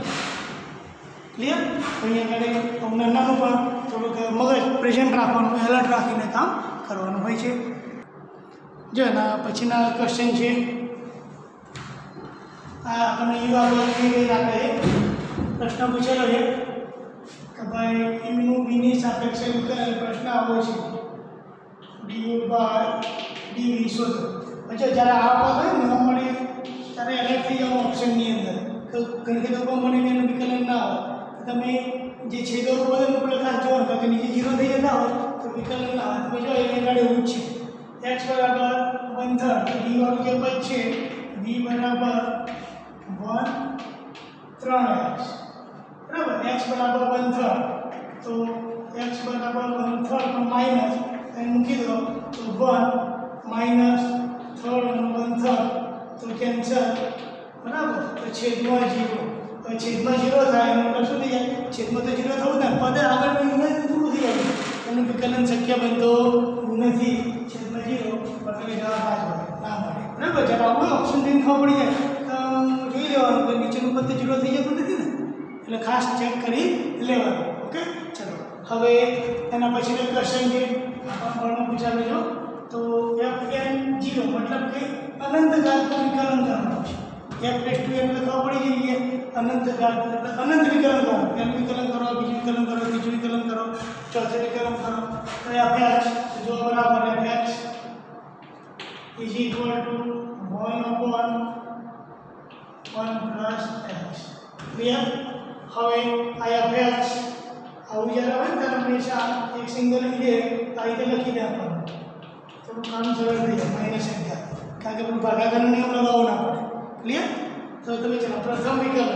ક્લિયર અહીંયા ઘણી નાનું પણ થોડુંક મગજ પ્રેઝન્ટ રાખવાનું એલર્ટ રાખીને કામ કરવાનું હોય છે જો એના પછીના ક્વેશ્ચન છે આપણે યુવા વર્ગની રાખે પ્રશ્ન પૂછેલો છે કે ભાઈ નું બીની સાપેક્ષે વિકલન પ્રશ્ન આવો છે du by dv શોધો પછી જ્યારે આ પદ હોય ને મળે ત્યારે એલર્ટ થઈ જવાનું ઓપ્શનની અંદર તો ઘણી લોકો મને એનું વિકલન ના હોય તમે જે છેદો પદ એનું ખાસ જોવાનું કે નીચે 0 થઈ જતા હોય તો વિકલન ના હોય તમે જો એને ગાડે એવું છે x બરાબર 1/3 d વાળું જે પદ છે v બરાબર 1/3x बराबर x बराबर 1/3 तो x बराबर 1/3 पर माइनस एंड मूकी दो तो 1 माइनस 3 और 1/3 तो कैंसल बराबर तो छेदમાં 0 तो छेदમાં 0 થાય मतलब શું થઈ જાય છેદમાં તો 0 થવું ને પદ આગળ નહીં પૂરું થઈ જાય એનું વિકલન શક્ય બનતો નથી છેદમાં 0 એટલે જવાબ આ જ ના મળે બરાબર જ્યારે આપણે ઓપ્શન દિન ખબર પડી જાય જોઈ લેવાનું કે નીચેનું પદ 0 થઈ જતું નથી ને એટલે ખાસ ચેક કરી લેવાનું ઓકે ચલો હવે એના પછીનો ક્વેશ્ચન છે આપણા ફોર્મમાં પૂછાવે જો તો fn 0 मतलब કે અનંત ઘાતનું વિકલન કરવાનું છે f n એટલે ખબર પડી જઈએ અનંત ઘાત એટલે અનંત વિકલન કરો પહેલું વિકલન કરો બીજું વિકલન કરો ત્રીજું વિકલન કરો ચોથું વિકલન કરો તો fx જો બરાબર fx is equal to 1/1 plus x clear હવે આ fx આવું આવું જ્યારે હોય ને ત્યારે હંમેશા એક સિંગલ લીધે આ રીતે લખી દે આપણને થોડું કામ સરળ થઈ જાય -11 કારણ કે પેલું ભાગાકારનો નિયમ લગાવવો ના પડે ક્લિયર તો તમે ચલો પ્રથમ વિકલન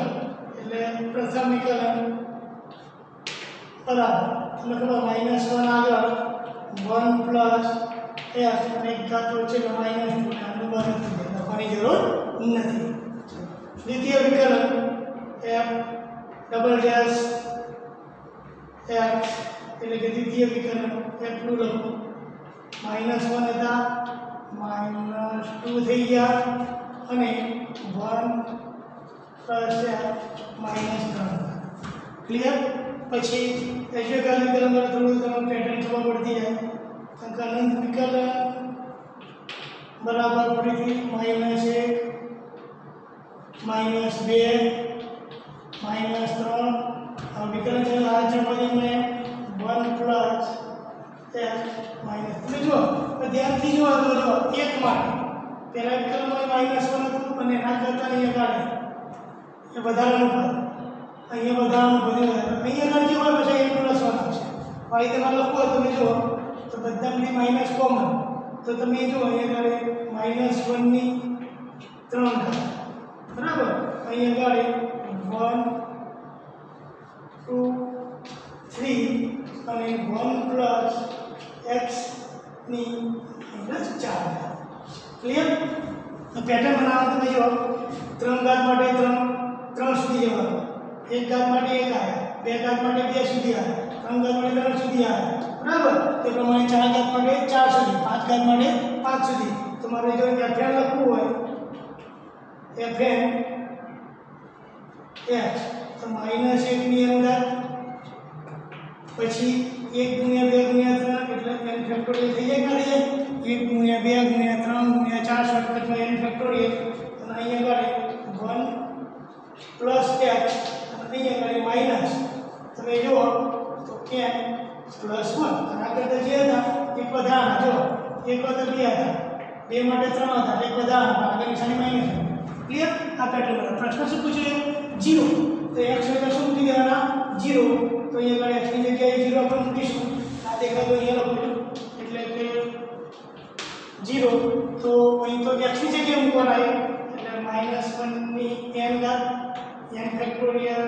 એટલે પ્રથમ વિકલન બરાબર એટલે ખબર -1 આગળ 1 પ્લસ f અને એક ઘાત વચ્ચે -2 આનું બને લખવાની જરૂર નથી દ્વિતીય વિકલન f ડબલ ડેશ x એટલે કે દ્વિતીય વિકલન f નું લખો -1 હતા -2 થઈ ગયા અને 1 પ્લસ f -3 ક્લિયર પછી એજ્યુકેશન વિકલન પર થોડું તમને પેટર્ન ખબર પડતી જાય અનંત વિકલન બરાબર ફરીથી -1 -2 -3 विकलन છે આ ચપાતી में 1 प्लस f माइनस તમે જો ધ્યાનથી જો તો જો એક માટે પહેલા વિકલનમાં -1 હતું અને એના કરતા અહીં આગળ એ વધારાનું પદ અહીંયા વધારાનું બધું અહીંયા આગળ જે હોય પછી 1 પ્લસ 1 આવશે આ રીતે માં લખો તમે જો તો બધામાંથી માઈનસ કોમન તો તમે જો અહીંયા આગળ -1 ની 3 ઘાત બરાબર અહીંયા આગળ 1 2 3 અને 1 પ્લસ x ની -4 ક્લિયર તો પેટર્ન બનાવવા તમે જો 3 ઘાત માટે 3 સુધી જવાનું 1 ઘાત માટે 1 આવ્યા 2 ઘાત માટે 2 સુધી આવ્યા 3 ઘાત માટે 3 સુધી આવ્યા બરાબર તે પ્રમાણે 4 ઘાત માટે 4 સુધી 5 ઘાત માટે 5 સુધી તમારે જો fn લખવું હોય fn x तो -1 ની અંદર પછી 1 * 2 * 3 એટલે n ફેક્ટોરિયલ થઈ જાય કે 1 * 2 * 3 * 4 શોર્ટકટમાં n ફેક્ટોરિયલ અને અહીંયા આગળ 1 + x અને અહીંયા આગળ માઈનસ તમે જુઓ તો n +1 અને આ કરતા જે હતા એક વધારાના જો એક વખત 2 હતા 2 માટે 3 હતા એક વધારાના આગળની નિશાની માઈનસ ક્લિયર આ પેટર્ન પ્રશ્ન શું પૂછ્યો 0 तो x હોય તો શું મૂકી દેવાના 0 તો અહીંયા આગળ x ની જગ્યાએ 0 આપણે મૂકીશું આ દેખાય તો અહીંયા લખું એટલે કે 0 તો અહીં તો x ની જગ્યાએ મૂકવાના એટલે -1 ની n ઘાત n ફેક્ટોરિયલ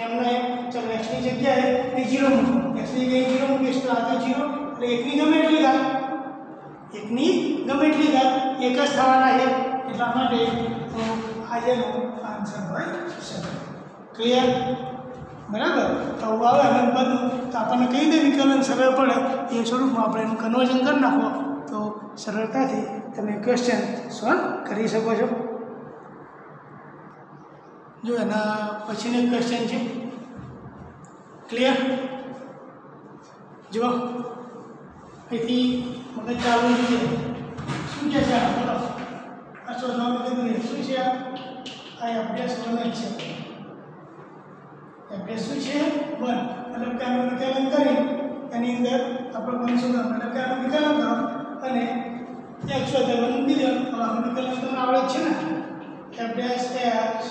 m ના m ચલો x ની જગ્યાએ 0 મૂકો x ની જગ્યાએ 0 મૂકીશ તો આ તો 0 એટલે 1 ની ગમે એટલી ઘાત 1 ની ગમે એટલી ઘાત એક જ થવાના છે એટલા માટે તો આજનો આન્સર હોય શકે क्लियर बराबर तो आवे अनंत पद तो आपने कही दे विकलन सरल पड़े ये स्वरूप में આપણે એનું કન્વર્ઝન કરી નાખો તો સરળતાથી તમે ક્વેશ્ચન સોલ્વ કરી શકો છો જો એના પછીનો ક્વેશ્ચન છે ક્લિયર જો અહીંથી મગજ ચાલુ છે શું છે આ બોલો આ શોધવાનું કીધું ને શું છે આ અભ્યાસ કરવાનો છે एड्रेस શું છે 1 मतलब કે આનું વિકલન કરી એની અંદર આપણે બનશું मतलब કે આનું વિકલન કરો અને x શોધવાનું મૂકી દો તો આનું વિકલન તમને આવડે છે ને f' x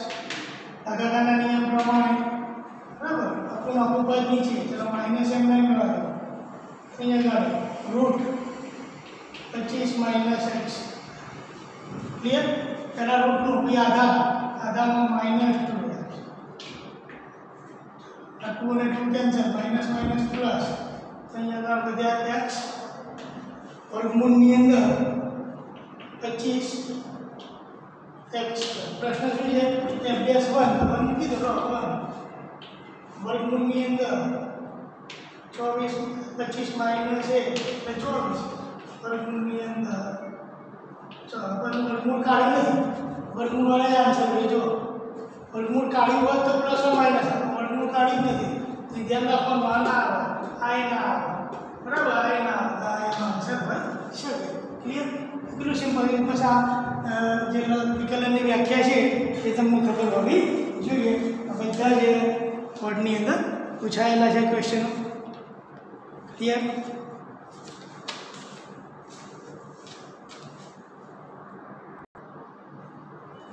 ભાગાકારના નિયમ પ્રમાણે બરાબર આપણું આખું પદ નીચે ચલો -m નહીં મેળવા દો અહીંયા આગળ રૂટ 25 - x ક્લિયર પહેલા રૂટનું પછી આધારમાં -2 2 અને 2 કેન્સલ માઈનસ પ્લસ તો અહીંયા આગળ વધ્યા x વર્ગમૂળની અંદર 25 x પ્રશ્ન શું છે f'1 મૂકી દો 1 વર્ગમૂળની અંદર 24 25 માઈનસ 1 એટલે 24 વર્ગમૂળની અંદર ચલો વર્ગમૂળ કાઢી નથી વર્ગમૂળ વાળા આન્સર જો વર્ગમૂળ કાઢી હોય તો પ્લસ or માઈનસ વર્ગમૂળ કાઢી નથી તો ધ્યાન રાખવાનું ના આવે ના આવે બરાબર ના આવે એનો આન્સર હોય શકે ક્લિયર એટલું સિમ્પલ બસ આ જે વિકલનની વ્યાખ્યા છે એ તમને ખબર હોવી જોઈએ બધા જે બોર્ડની અંદર પૂછાયેલા છે ક્વેશ્ચનો ક્લિયર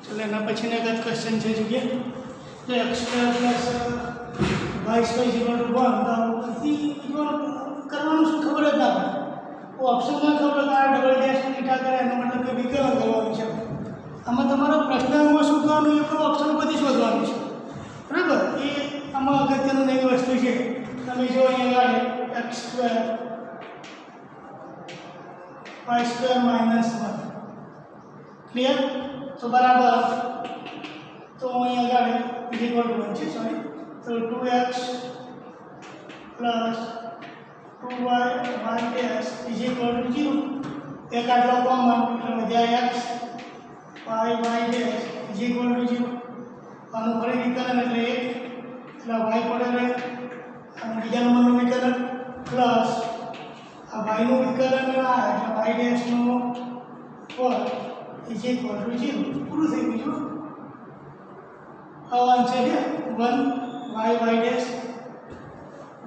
ચલો એના પછીનો એક ક્વેશ્ચન છે જગ્યા તો x² + 1 y square equal to 1 તો કરવાનું શું ખબર જ ના પડે તો ઓપ્શનમાં ખબર કે આ ડબલ ડેશ થીટા કરે એનો મતલબ કે વિકલન કરવાનું છે આમાં તમારો પ્રશ્નમાં શું કરવાનું એ પણ ઓપ્શન બધી શોધવાનું છે બરાબર એ આમાં અગત્યનું નવી વસ્તુ છે તમે જો અહીંયા આગળ x square y square minus 1 clear તો બરાબર તો અહીંયા આગળ ઇઝ ઇક્વલ ટુ 1 છે સોરી તો 2x plus 2y y dash is equal to 0 એક આટલો કોમન એટલે વધ્યા x y dash is equal to 0 આનું ફરી વિકલન એટલે 1 એટલે y પડે રહે અને બીજા નંબરનું વિકલન પ્લસ આ y નું વિકલન આ એટલે y ડેશનું પર ઇઝ ઇક્વલ ટુ 0 પૂરું થઈ ગયું આ આન્સર છે 1 y ડેશ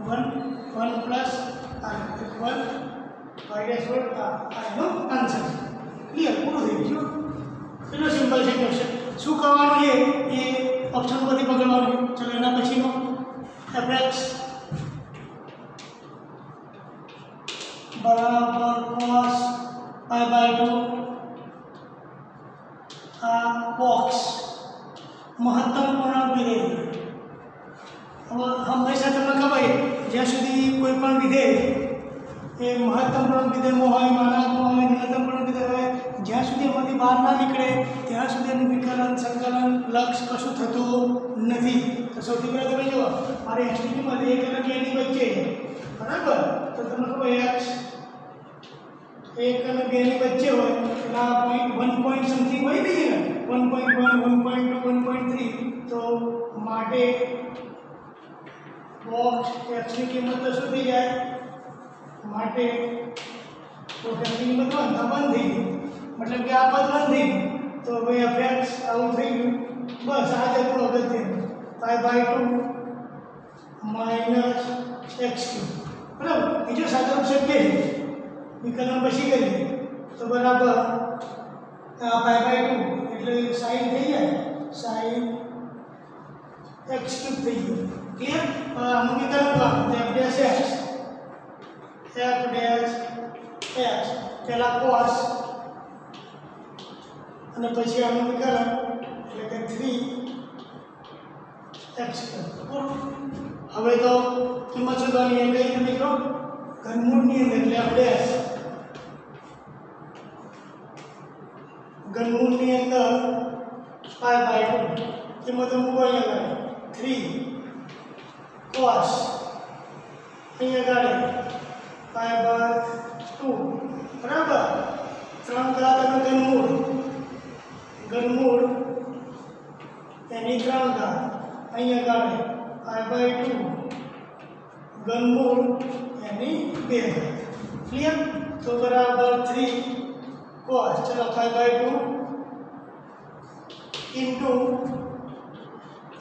1 પ્લસ આ 1 y ડેશ પર આ એનો આન્સર ક્લિયર પૂરું થઈ ગયું એટલો સિમ્પલ છે ક્વેશ્ચન શું કરવાનું એ ઓપ્શન પરથી પકડવાનું ચલો એના પછીનો fx બરાબર cos π/2 આ બોક્સ મહત્તમ પૂર્ણાંક વિધેય હવે હંમેશા તમને ખબર જ્યાં સુધી કોઈ પણ વિધેય એ મહત્તમ પૂર્ણાંક વિધેયમાં હોય માનાંકમાં હોય ન્યૂનતમ પૂર્ણાંક વિધેય હોય જ્યાં સુધી એમાંથી બહાર ના નીકળે ત્યાં સુધી એનું વિકલન સંકલન લક્ષ કશું થતું નથી તો સૌથી પહેલાં તમે જુઓ મારે એક્સની કિંમત 1 અને 2 ની વચ્ચે બરાબર તો તમને ખબર x 1 અને 2 ની વચ્ચે હોય એટલે આ પોઈન્ટ 1 પોઈન્ટ સમથિંગ હોય નહીં ને 1.1 1.2 1.3 તો માટે બોક્સ x ની કિંમત તો શું થઈ જાય માટે તો x ની કિંમત બંધ થઈ ગઈ मतलब कि આ પદ બંધ થઈ ગયું તો હવે fx આવું થઈ ગયું બસ આ જ આપણું અગત્યનું π/2 માઇનસ x3 બરાબર બીજો સાદો શક્ય છે વિકલન પછી કરીએ તો બરાબર આ π/2 એટલે sin થઈ જાય sin x3 થઈ ગયું ક્લિયર આનું વિકલન કરો f x પહેલા cos અને પછી આનું વિકલન એટલે કે 3x હવે તો કિંમત શોધવાની એ કઈ મિત્રો ઘનમૂળની અંદર એટલે આપણે ઘનમૂળની અંદર π/2 કિંમત મૂકો અહીંયા 3 cos અહીંયા આગળ π/2 બરાબર 3 ઘાત અને ઘનમૂળ એની 3 ઘાત અહીંયા આગળ π/2 ઘનમૂળ એની 2 ઘાત ક્લિયર તો બરાબર 3 cos ચલો π/2 into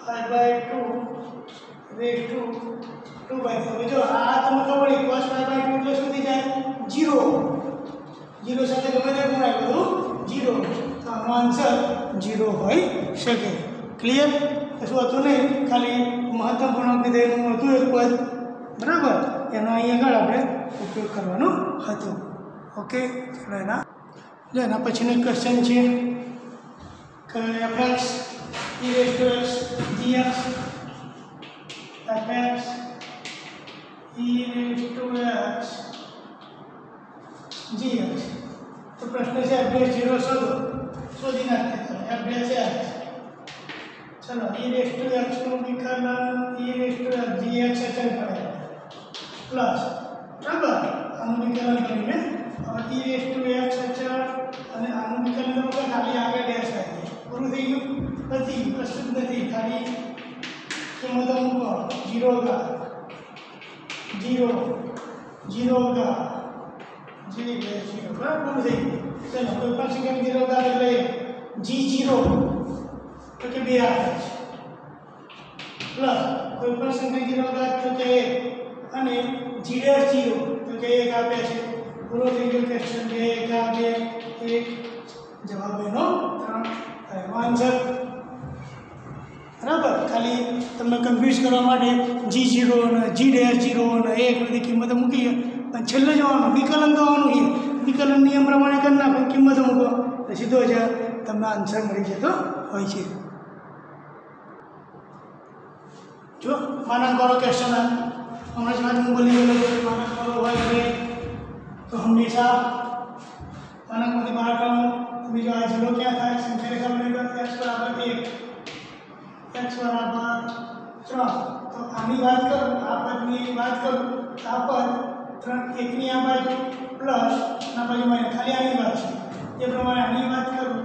π/2 raised to 2/3 જો આ તમને ખબર છે cos π/2 એટલે શું થઈ જાય 0 સાથે ગમે તે ગુણાય બધું 0 તો આનો આન્સર 0 હોઈ શકે ક્લિયર કશું હતું નહીં ખાલી મહત્તમ પૂર્ણાંક વિધેયનું હતું એક પદ બરાબર એનો અહીં આગળ આપણે ઉપયોગ કરવાનો હતો ઓકે ચલો એના પછીનો ક્વેશ્ચન છે કે fx e⁻x gx fx e⁻x gx तो प्रश्न से f'0 शोधी नाखते f'(x) चलो e⁻x નું વિકલન e⁻x gx અચળ પડે પ્લસ બરાબર આનું વિકલન કરીને હવે e⁻x અચળ અને આનું વિકલન તો ખાલી આગળ ડેશ આવી પૂરું થઈ ગયું નથી કશું જ નથી ખાલી કિંમત મૂકો 0 ઘાત 0 ઘાત g0 બરાબર પૂરું થઈ ગયું चलो कोई पण सेकंड 0 घात એટલે g0 તો કે 2 આવે છે પ્લસ કોઈ પણ સેકન્ડ 0 ઘાત તો કે અને g'0 તો કે 1 આપે છે પૂરો થઈ ગયો ક્વેશ્ચન 2 1 આપે 1 જવાબ એનો 3 આન્સર બરાબર. ખાલી તમને કન્ફ્યુઝ કરવા માટે G0 અને G'0 અને એ બધી કિંમતો મૂકીએ, પણ છેલ્લે જવાનું વિકલન કરવાનું છે. વિકલન નિયમ પ્રમાણે કરી નાખો, કિંમતો મૂકો તો સીધો જ તમને આન્સર મળી જતો હોય છે. જો માનાંકવાળો ક્વેશ્ચન હમણાં જ વાત હું બોલી ગયેલો છું, માનાંકવાળો હોય એટલે તો હંમેશા માનાંકમાંથી બહાર કાઢવાનું. બીજો આ 0 ક્યાં થાય? સંખ્યા રેખા x બરાબર 1, x બરાબર 3. તો આની વાત કરું, આ પદની વાત કરું તો આ પદ 3 એકની આ બાજુ પ્લસ આ બાજુ માઇનસ, ખાલી આની વાત છે. એ પ્રમાણે આની વાત કરું,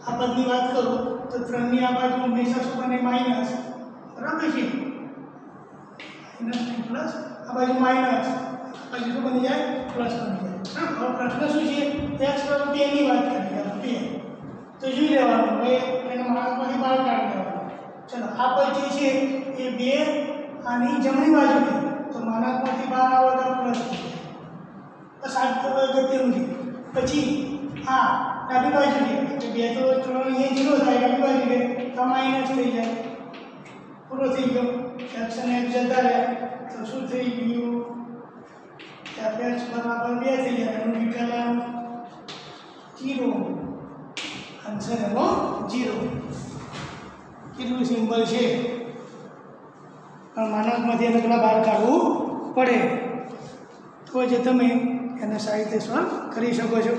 આ પદની વાત કરું તો 3 ની આ બાજુ હંમેશા શું બને? માઇનસ. બરાબર છે? માઇનસ પ્લસ આ બાજુ માઇનસ, આ બાજુ શું બની જાય? પ્લસ બની જાય. હવે પ્રશ્ન શું છે? x બરાબર 2 ની વાત કરી યાર, 2 તો જોઈ લેવાનું, હવે એને માનાંકમાંથી બહાર કાઢી લેવાનું. ચલો આ પદ જે છે એ 2 આની જમણી બાજુ છે, તો માનાંકમાંથી બહાર આવે તો પ્લસ થઈ જાય. બસ આ અગત્યનું છે. પછી આ ડાબી બાજુ છે, તો 2 તો 3 અહીંયા 0 થાય, ડાબી બાજુ છે તો માઇનસ થઈ જાય. પૂરો થઈ ગયો. x અને x જતા રહ્યા તો શું થઈ ગયું? fx બરાબર 2 થઈ જાય. એનું વિકલન 0. આન્સર એનો 0. કેટલું સિમ્પલ છે, પણ માનાંકમાંથી એને પેલા બહાર કાઢવું પડે તો જ તમે એને સારી રીતે સોલ્વ કરી શકો છો.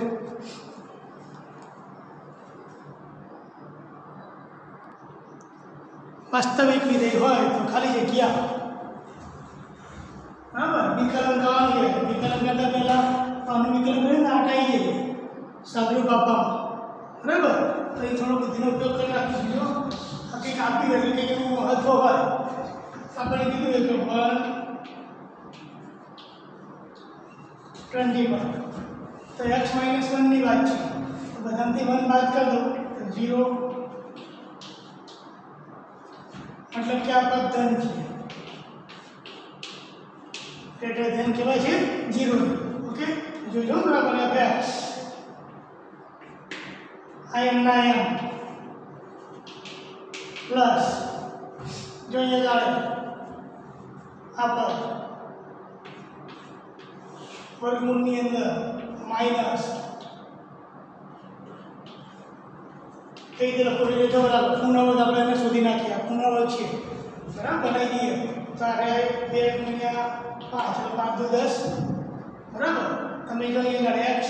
વાસ્તવિક વિધેય હોય તો ખાલી જગ્યા, બરાબર, વિકલન કરવાનું છે. વિકલન કરતા પહેલા આનું વિકલન કરીને હટાવી દઈએ સાદરૂપ આપવામાં, બરાબર. તો એ થોડો બુદ્ધિનો ઉપયોગ કરી નાખીશું. જો આ કંઈક આપી એટલે કંઈક એનું મહત્વ હોય, આપણે કીધું કે 1 તો x - 1 ની વાત છે, તો બધામાંથી 1 બાદ કરી દો તો 0, मतलब क्या पद धन है, ग्रेटर देन कहेवाय छे 0. ओके, जो जो बराबर है x im ना m प्लस जो ये गाड़े आ पद वर्गमूल ની અંદર માઈનસ કઈ રીતે લખો છો? જો બરાબર પુનરાવર્ત આપણે એને શોધી નાખીએ. આ પુનરાવર્ત છે, બરાબર, બનાવી દઈએ તો આ 2 ગુણ્યા 5 એટલે 5 દુ 10, બરાબર. તમે જો અહીંયા આગળ x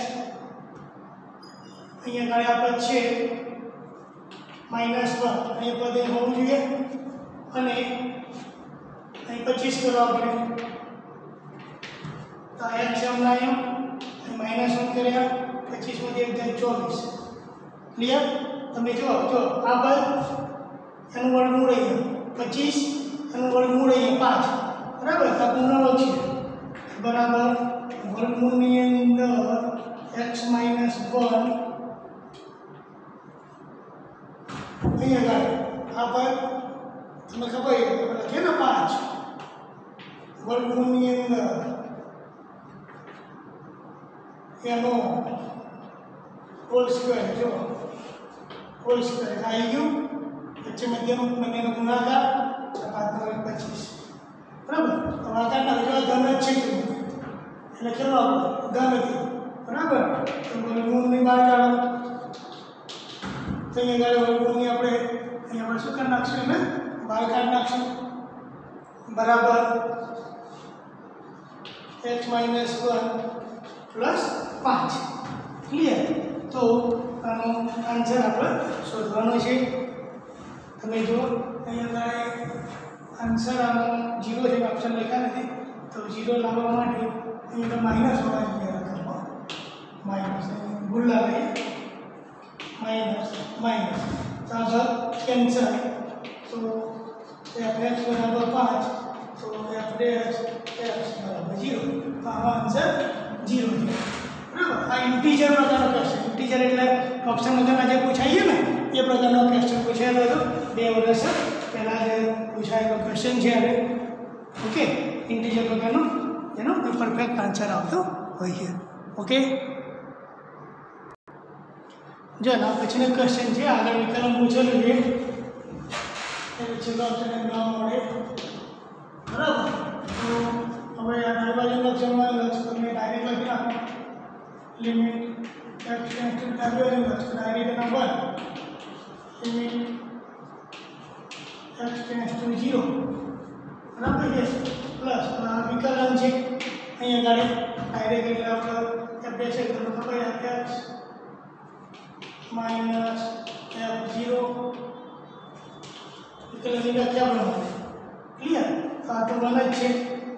અહીંયા આગળ આ પદ છે -1, અહીંયા પદ એ હોવું જોઈએ અને અહીં 25 કરવા પડે તો x એમના એમ -1 કર્યા, 25 માંથી 1 થાય 24. ક્લિયર? તમે જો આ પદ એનું વર્ગમૂળ અહીંયા 25, એનું વર્ગમૂળ અહીંયા 5, બરાબર. તો પુનરાવર્ત છે, બરાબર. વર્ગમૂળની અંદર x - 1 અહીંયા આ પદ તમને ખબર છે ને 5 વર્ગમૂળની અંદર એનો હોલ સ્ક્વેર, જો હોલ સ્ક્વેર આવી ગયું, વચ્ચે મધ્યનું બંનેનો ગુણાકાર 5 × 25, બરાબર. તો આકારના જો ધન જ છે એટલે ચલો ધન હતી, બરાબર. તો વર્ગમૂળની બહાર કાઢો તો અહીંયા આગળ વર્ગમૂળની આપણે અહીંયા શું કરી નાખશું? એને બહાર કાઢી નાખશું, બરાબર. x - 1 plus 5. ક્લિયર? તો આનો આન્સર આપણે શોધવાનો છે. તમે જો અહીંયા આન્સર આનો 0 છે, ઓપ્શન લખ્યા નથી, તો 0 લાવવા માટે અહીંયા માઇનસ હોવા જોઈએ. માઇનસ ભૂલ લાગે, માઇનસ તો આગળ કેન્સલ, તો fx બરાબર 5, તો f' x બરાબર 0. તો આનો આન્સર 0 છે, બરાબર. આ ઇન્ટીજર પ્રકારનો ક્વેશ્ચન, ઇન્ટીજર એટલે ઓપ્શન વગરના જે પૂછાઈએ ને એ પ્રકારનો ક્વેશ્ચન પૂછાયેલો હતો 2 વર્ષ પહેલાં જે પૂછાયેલો ક્વેશ્ચન છે. હવે ઓકે, ઇન્ટીજર પ્રકારનો એનો પરફેક્ટ આન્સર આવતો હોય છે. ઓકે, જો ના પછીનો ક્વેશ્ચન છે, આગળ વિકલન પૂછેલું છે છેલ્લો ઓપ્શન એમ જોવા મળે બરાબર. તો હવે આ ડાબી બાજુનું લક્ષણમાં લક્ષ તમે ડાયરેક્ટ લખી નાખો લિમિટ x ટેન્ડ્સ ટુ ડાબી બાજુનું લક્ષ ડાયરેક્ટ એના 1 લિમિટ x ટેન્ડ્સ ટુ 0 બરાબર છે પ્લસ આ વિકલન છે અહીંયા આગળ ડાયરેક્ટ એટલે આપણે f છે તો ખબર x માઈનસ f0 વિકલનની વ્યાખ્યા પ્રમાણે ક્લિયર. તો આ તો 1 જ છે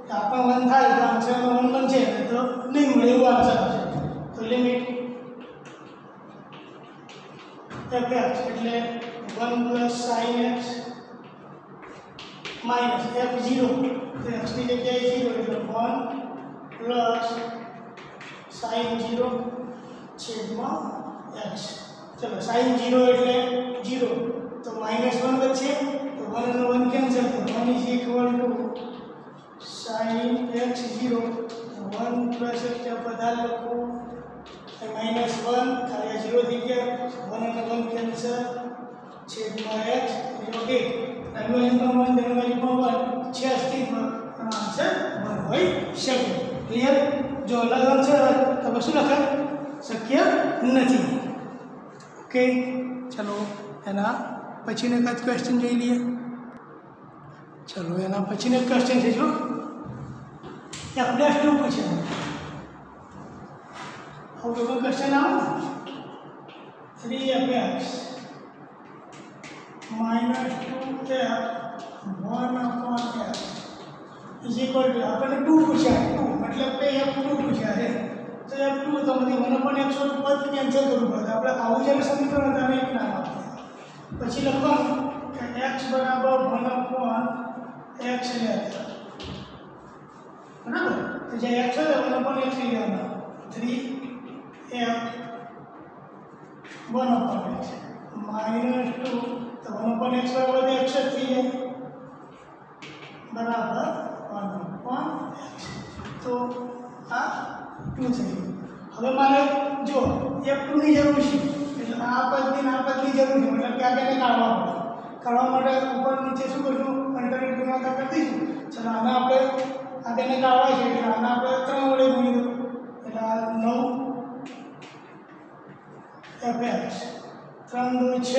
તો આપણે 1 થાય તો આન્સરમાં 1 બનશે તો નહીં મળે એવું આન્સર આવશે. તો લિમિટ fx એટલે 1 plus sin x minus f0 તો x ની જગ્યાએ 0 એટલે 1 પ્લસ sin 0 છેદમાં x. ચલો sin 0 એટલે 0 તો -1 બચશે તો 1 અને 1 કેન્સલ તો 1 is equal to sin x0 1 plus x બધા લખો -1 ખાલી 0 થઈ ગયા 1 અને 1 કેન્સલ છેદમાં x ઓકે ધનવાજીમાં 1 ધનવાજીમાં 1 છે અસ્તિત્વ અને આન્સર 1 હોઈ શકે. ક્લિયર. જો અલગ આન્સર હોય તો શું લખાય શક્ય નથી. ઓકે ચલો એના પછીનો એક ક્વેશ્ચન જોઈ લઈએ. ચલો એના પછીનો એક ક્વેશ્ચન છે જો f'2 પૂછે હવે કોઈ ક્વેશ્ચન આવે 3fx -2f 1/x is equal to આપણે 2 પૂછ્યા 2 મતલબ કે f2 પૂછ્યા છે તો f2 તો મને 1/x પદ કેન્સલ કરવું પડે આપણે આવું જ્યારે સમીકરણ તમે એક નામ આપો પછી લખવાનું કે x બરાબર 1/x લેતા બરાબર. તો જે x હોય 1/x લઈ લેવાના 3f 1/x -2 તો 1/x બરાબર x જ થઈ જાય બરાબર 1/x. તો આ 2 થઈ ગયું. હવે મારે જો f2 ની જરૂર છે એટલે આ પદની જરૂર છે મતલબ કે આગળને કાઢવા માટે ઉપર નીચે શું કરશું અંતરિક્ષ ગુણાકાર કરી દઈશું. ચલો આને આપણે આગળને કાઢવા છે એટલે આને આપણે 3 વડે ગુણી દો એટલે આ 9fx 3 2 6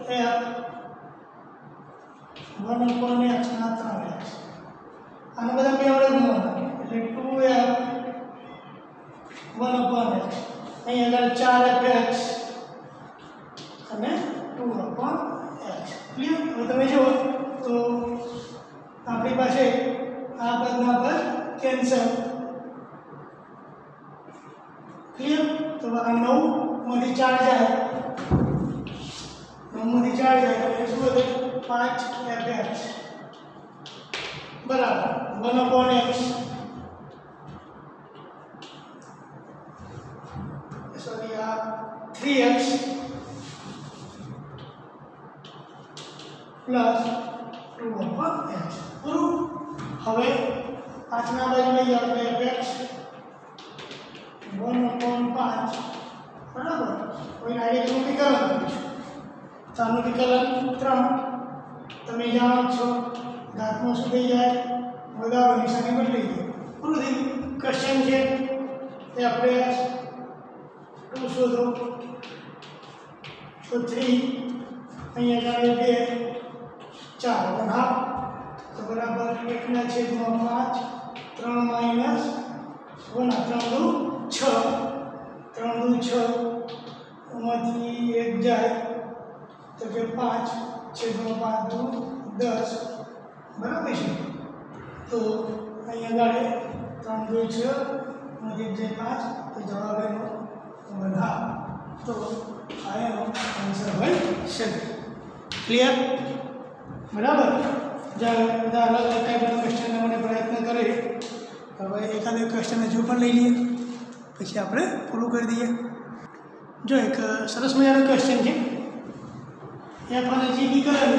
f 1/x ના 3x આને બધા 2 વડે ગુણવાના એટલે 2f 1/x અહીં આગળ 4fx અને 2/x. ક્લિયર. હવે તમે જુઓ તો આપણી પાસે આ પદના પદ કેન્સલ. ક્લિયર. તો આ 9 માંથી 4 જાય 9 માંથી 4 જાય એટલે શું વધે 5fx બરાબર 1/x સોરી આ 3x પ્લસ 2/x પૂરું. હવે પાછળના બાજુ લઈએ આપણે fx 1/5 બરાબર. કોઈ ડાયરેક્ટનું વિકલન કરીશું તો આનું વિકલન 3 તમે જાણો છો ઘાતમાં શું થઈ જાય વધારો નિશાની બદલાઈ જાય પૂરું થયું. ક્વેશ્ચન છે એ આપણે 2 શોધો તો 3 અહીંયા આગળ 2 4 1/2 તો બરાબર 1/5 3 માઈનસ 1 3 6 3 6 માંથી 1 જાય તો કે 5 6/5 10 બરાબર છે. તો અહીંયા આગળ 3 2 6 માંથી 1 જાય 5 તો જવાબ એનો 1/2 તો આ એનો આન્સર હોય શકે. ક્લિયર. બરાબર. જ્યારે બધા અલગ અલગ ટાઈપના ક્વેશ્ચનનો મને પ્રયત્ન કરે હવે એકાદ ક્વેશ્ચન હજુ પણ લઈ લઈએ પછી આપણે પૂરું કરી દઈએ. જો એક સરસ મજાનો ક્વેશ્ચન છે f અને g વિકલન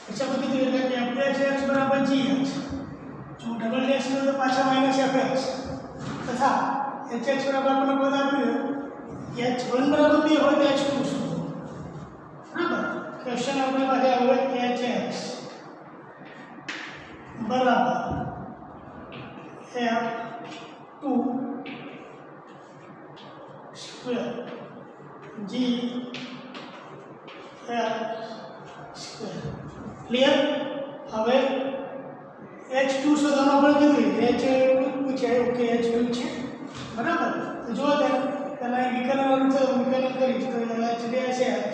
પછી આપણે કીધું એટલે f'(x બરાબર gx જો ડબલ ડેશ લો તો પાછા -fx તથા hx બરાબર આપણને પદ આપ્યું h1 બરાબર 2 હોય તો h2 શું બરાબર કે क्वेश्चन अपने पास आवे एच एक्स बराबर F2 स्क्वायर जी स्क्वायर क्लियर। હવે H2 શોધવાનો આપણે કીધું H2 પૂછાય ઓકે H2 છે બરાબર। તો જો પહેલા વિકલન વાળું છે વિકલન કરીશ તો H dash x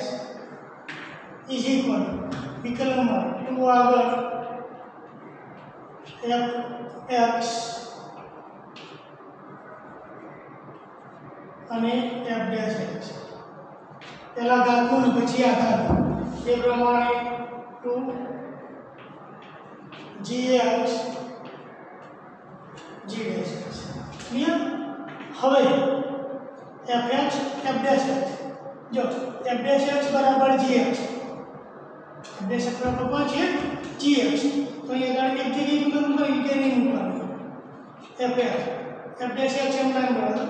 is equal વિકલનમાં 2 આગળ f x અને f ડેશ x પહેલા ઘાતનું ને પછી આ ઘાતનું એ પ્રમાણે 2 gx g dash x clear. હવે fx f dash x જો f dash x બરાબર gx f dash x બરાબર કોણ છે gx તો અહીંયા આગળ એક જગ્યાએ મૂકવાનું હોય કે નહીં મૂકવાનું fx f dash x એમ નામ બરાબર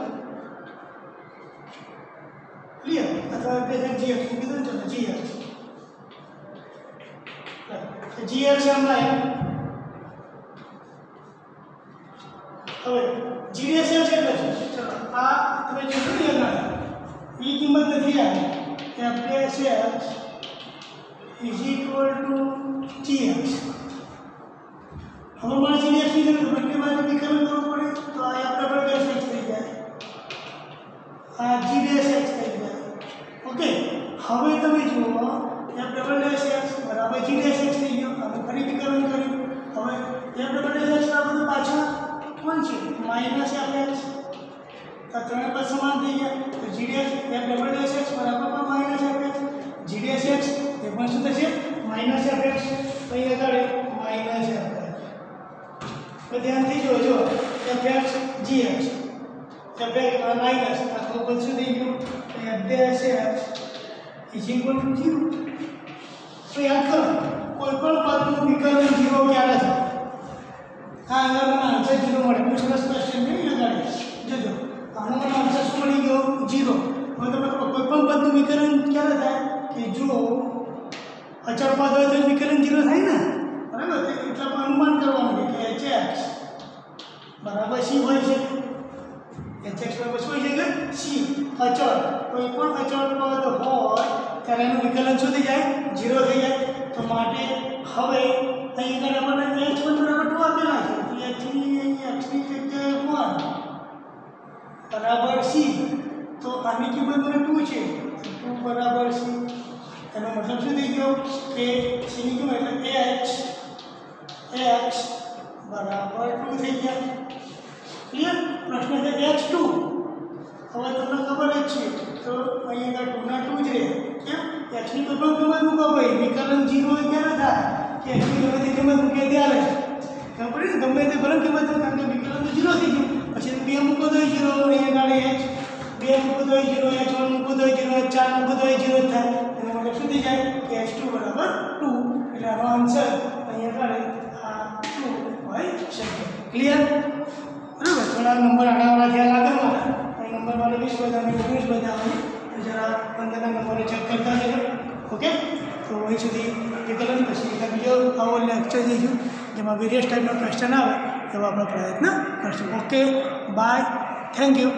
ક્લિયર અથવા f dash x gx મૂકી દો તો gx એમ નામ હવે gds એટલે છે ચલો આ તમે જોયું ને આગળ ઈ કિંમત નથી આવી f dash x is equal to gx હવે મારે gds ની જરૂર બંને બાજુ વિકલન કરવું પડે તો આ f ડબલ ડેશ x થઈ જાય આ gds x થઈ જાય ઓકે। હવે તમે જુઓ f ડબલ ડેશ x બરાબર gds x થઈ ગયો। હવે ફરી વિકલન કર્યું હવે f ડબલ ડેશ x બરાબર પાછા कौन છે माइनस fx तो ત્રણે પદ સમાન થઈ ગયા તો gds f double dash x બરાબર માઈનસ fx gds x એ પણ શું થશે માઈનસ fx તો અહીંયા આગળ માઈનસ fx તો ધ્યાનથી જોજો fx gx fx માઈનસ આ તો પદ શું થઈ ગયું f dash x is equal to 0 તો યાદ કરો કોઈ પણ પદનું વિકલન 0 ક્યારે થાય हाँ अगर मैं आंसर 0 મળે બહુ સરસ ક્વેશ્ચન નહીં લગાડી જોજો આનો મને આન્સર શું મળી ગયો 0। હવે તમે કોઈ પણ પદનું વિકલન ક્યારે થાય કે જો અચળ પદ હોય તો વિકલન 0 થાય ને બરાબર એટલે આપણે અનુમાન કરવાનું કે hx બરાબર c હોય છે hx બરાબર શું હોય છે c અચળ કોઈ પણ અચળ પદ હોય ત્યારે એનું વિકલન શું થઈ જાય 0 થઈ જાય તો માટે હવે અહીં આગળ આપણને h1 બરાબર 2 આપેલા છે તો h3 અહીં x ની જગ્યાએ 1 બરાબર c તો આની કિંમત મને 2 છે 2 બરાબર c એનો મતલબ શું થઈ ગયો કે c ની કિંમત એટલે x બરાબર 2 થઈ ગયા ક્લિયર। પ્રશ્ન છે h2 હવે તમને ખબર જ છે તો અહીં આગળ 2 ના 2 જ રહે કેમ x ની કોઈ પણ કિંમત મૂકો ભાઈ વિકલન 0 ક્યારે થાય કે x ની ગમે તે કિંમત મૂકે ત્યારે ખબર ને ગમે તે ભલે કિંમત કારણ કે વિકલન તો 0 થઈ ગયું પછી 2 મૂકો તો 0 અહીંયા આગળ h 2 મૂકો તો 0 h1 મૂકો તો 0 h4 મૂકો તો 0 થાય એનો મતલબ શું થઈ જાય કે h2 બરાબર 2 એટલે આનો આન્સર અહીંયા આગળ આ 2 હોય શકે ક્લિયર બરાબર। થોડા નંબર આડાવાળા થયા લાગે મારા અહીં નંબર મારે 20 બતાવે 19 બતાવે તો જરા 15 ના નંબરો ચેક કરતા જજો ઓકે। તો અહીં સુધી વિકલન પછી બીજો આવો લેક્ચર જઈશું જેમાં વેરિયસ ટાઈપના ક્વેશ્ચન આવે એવા આપણે પ્રયત્ન કરશું ઓકે બાય થેન્ક યુ।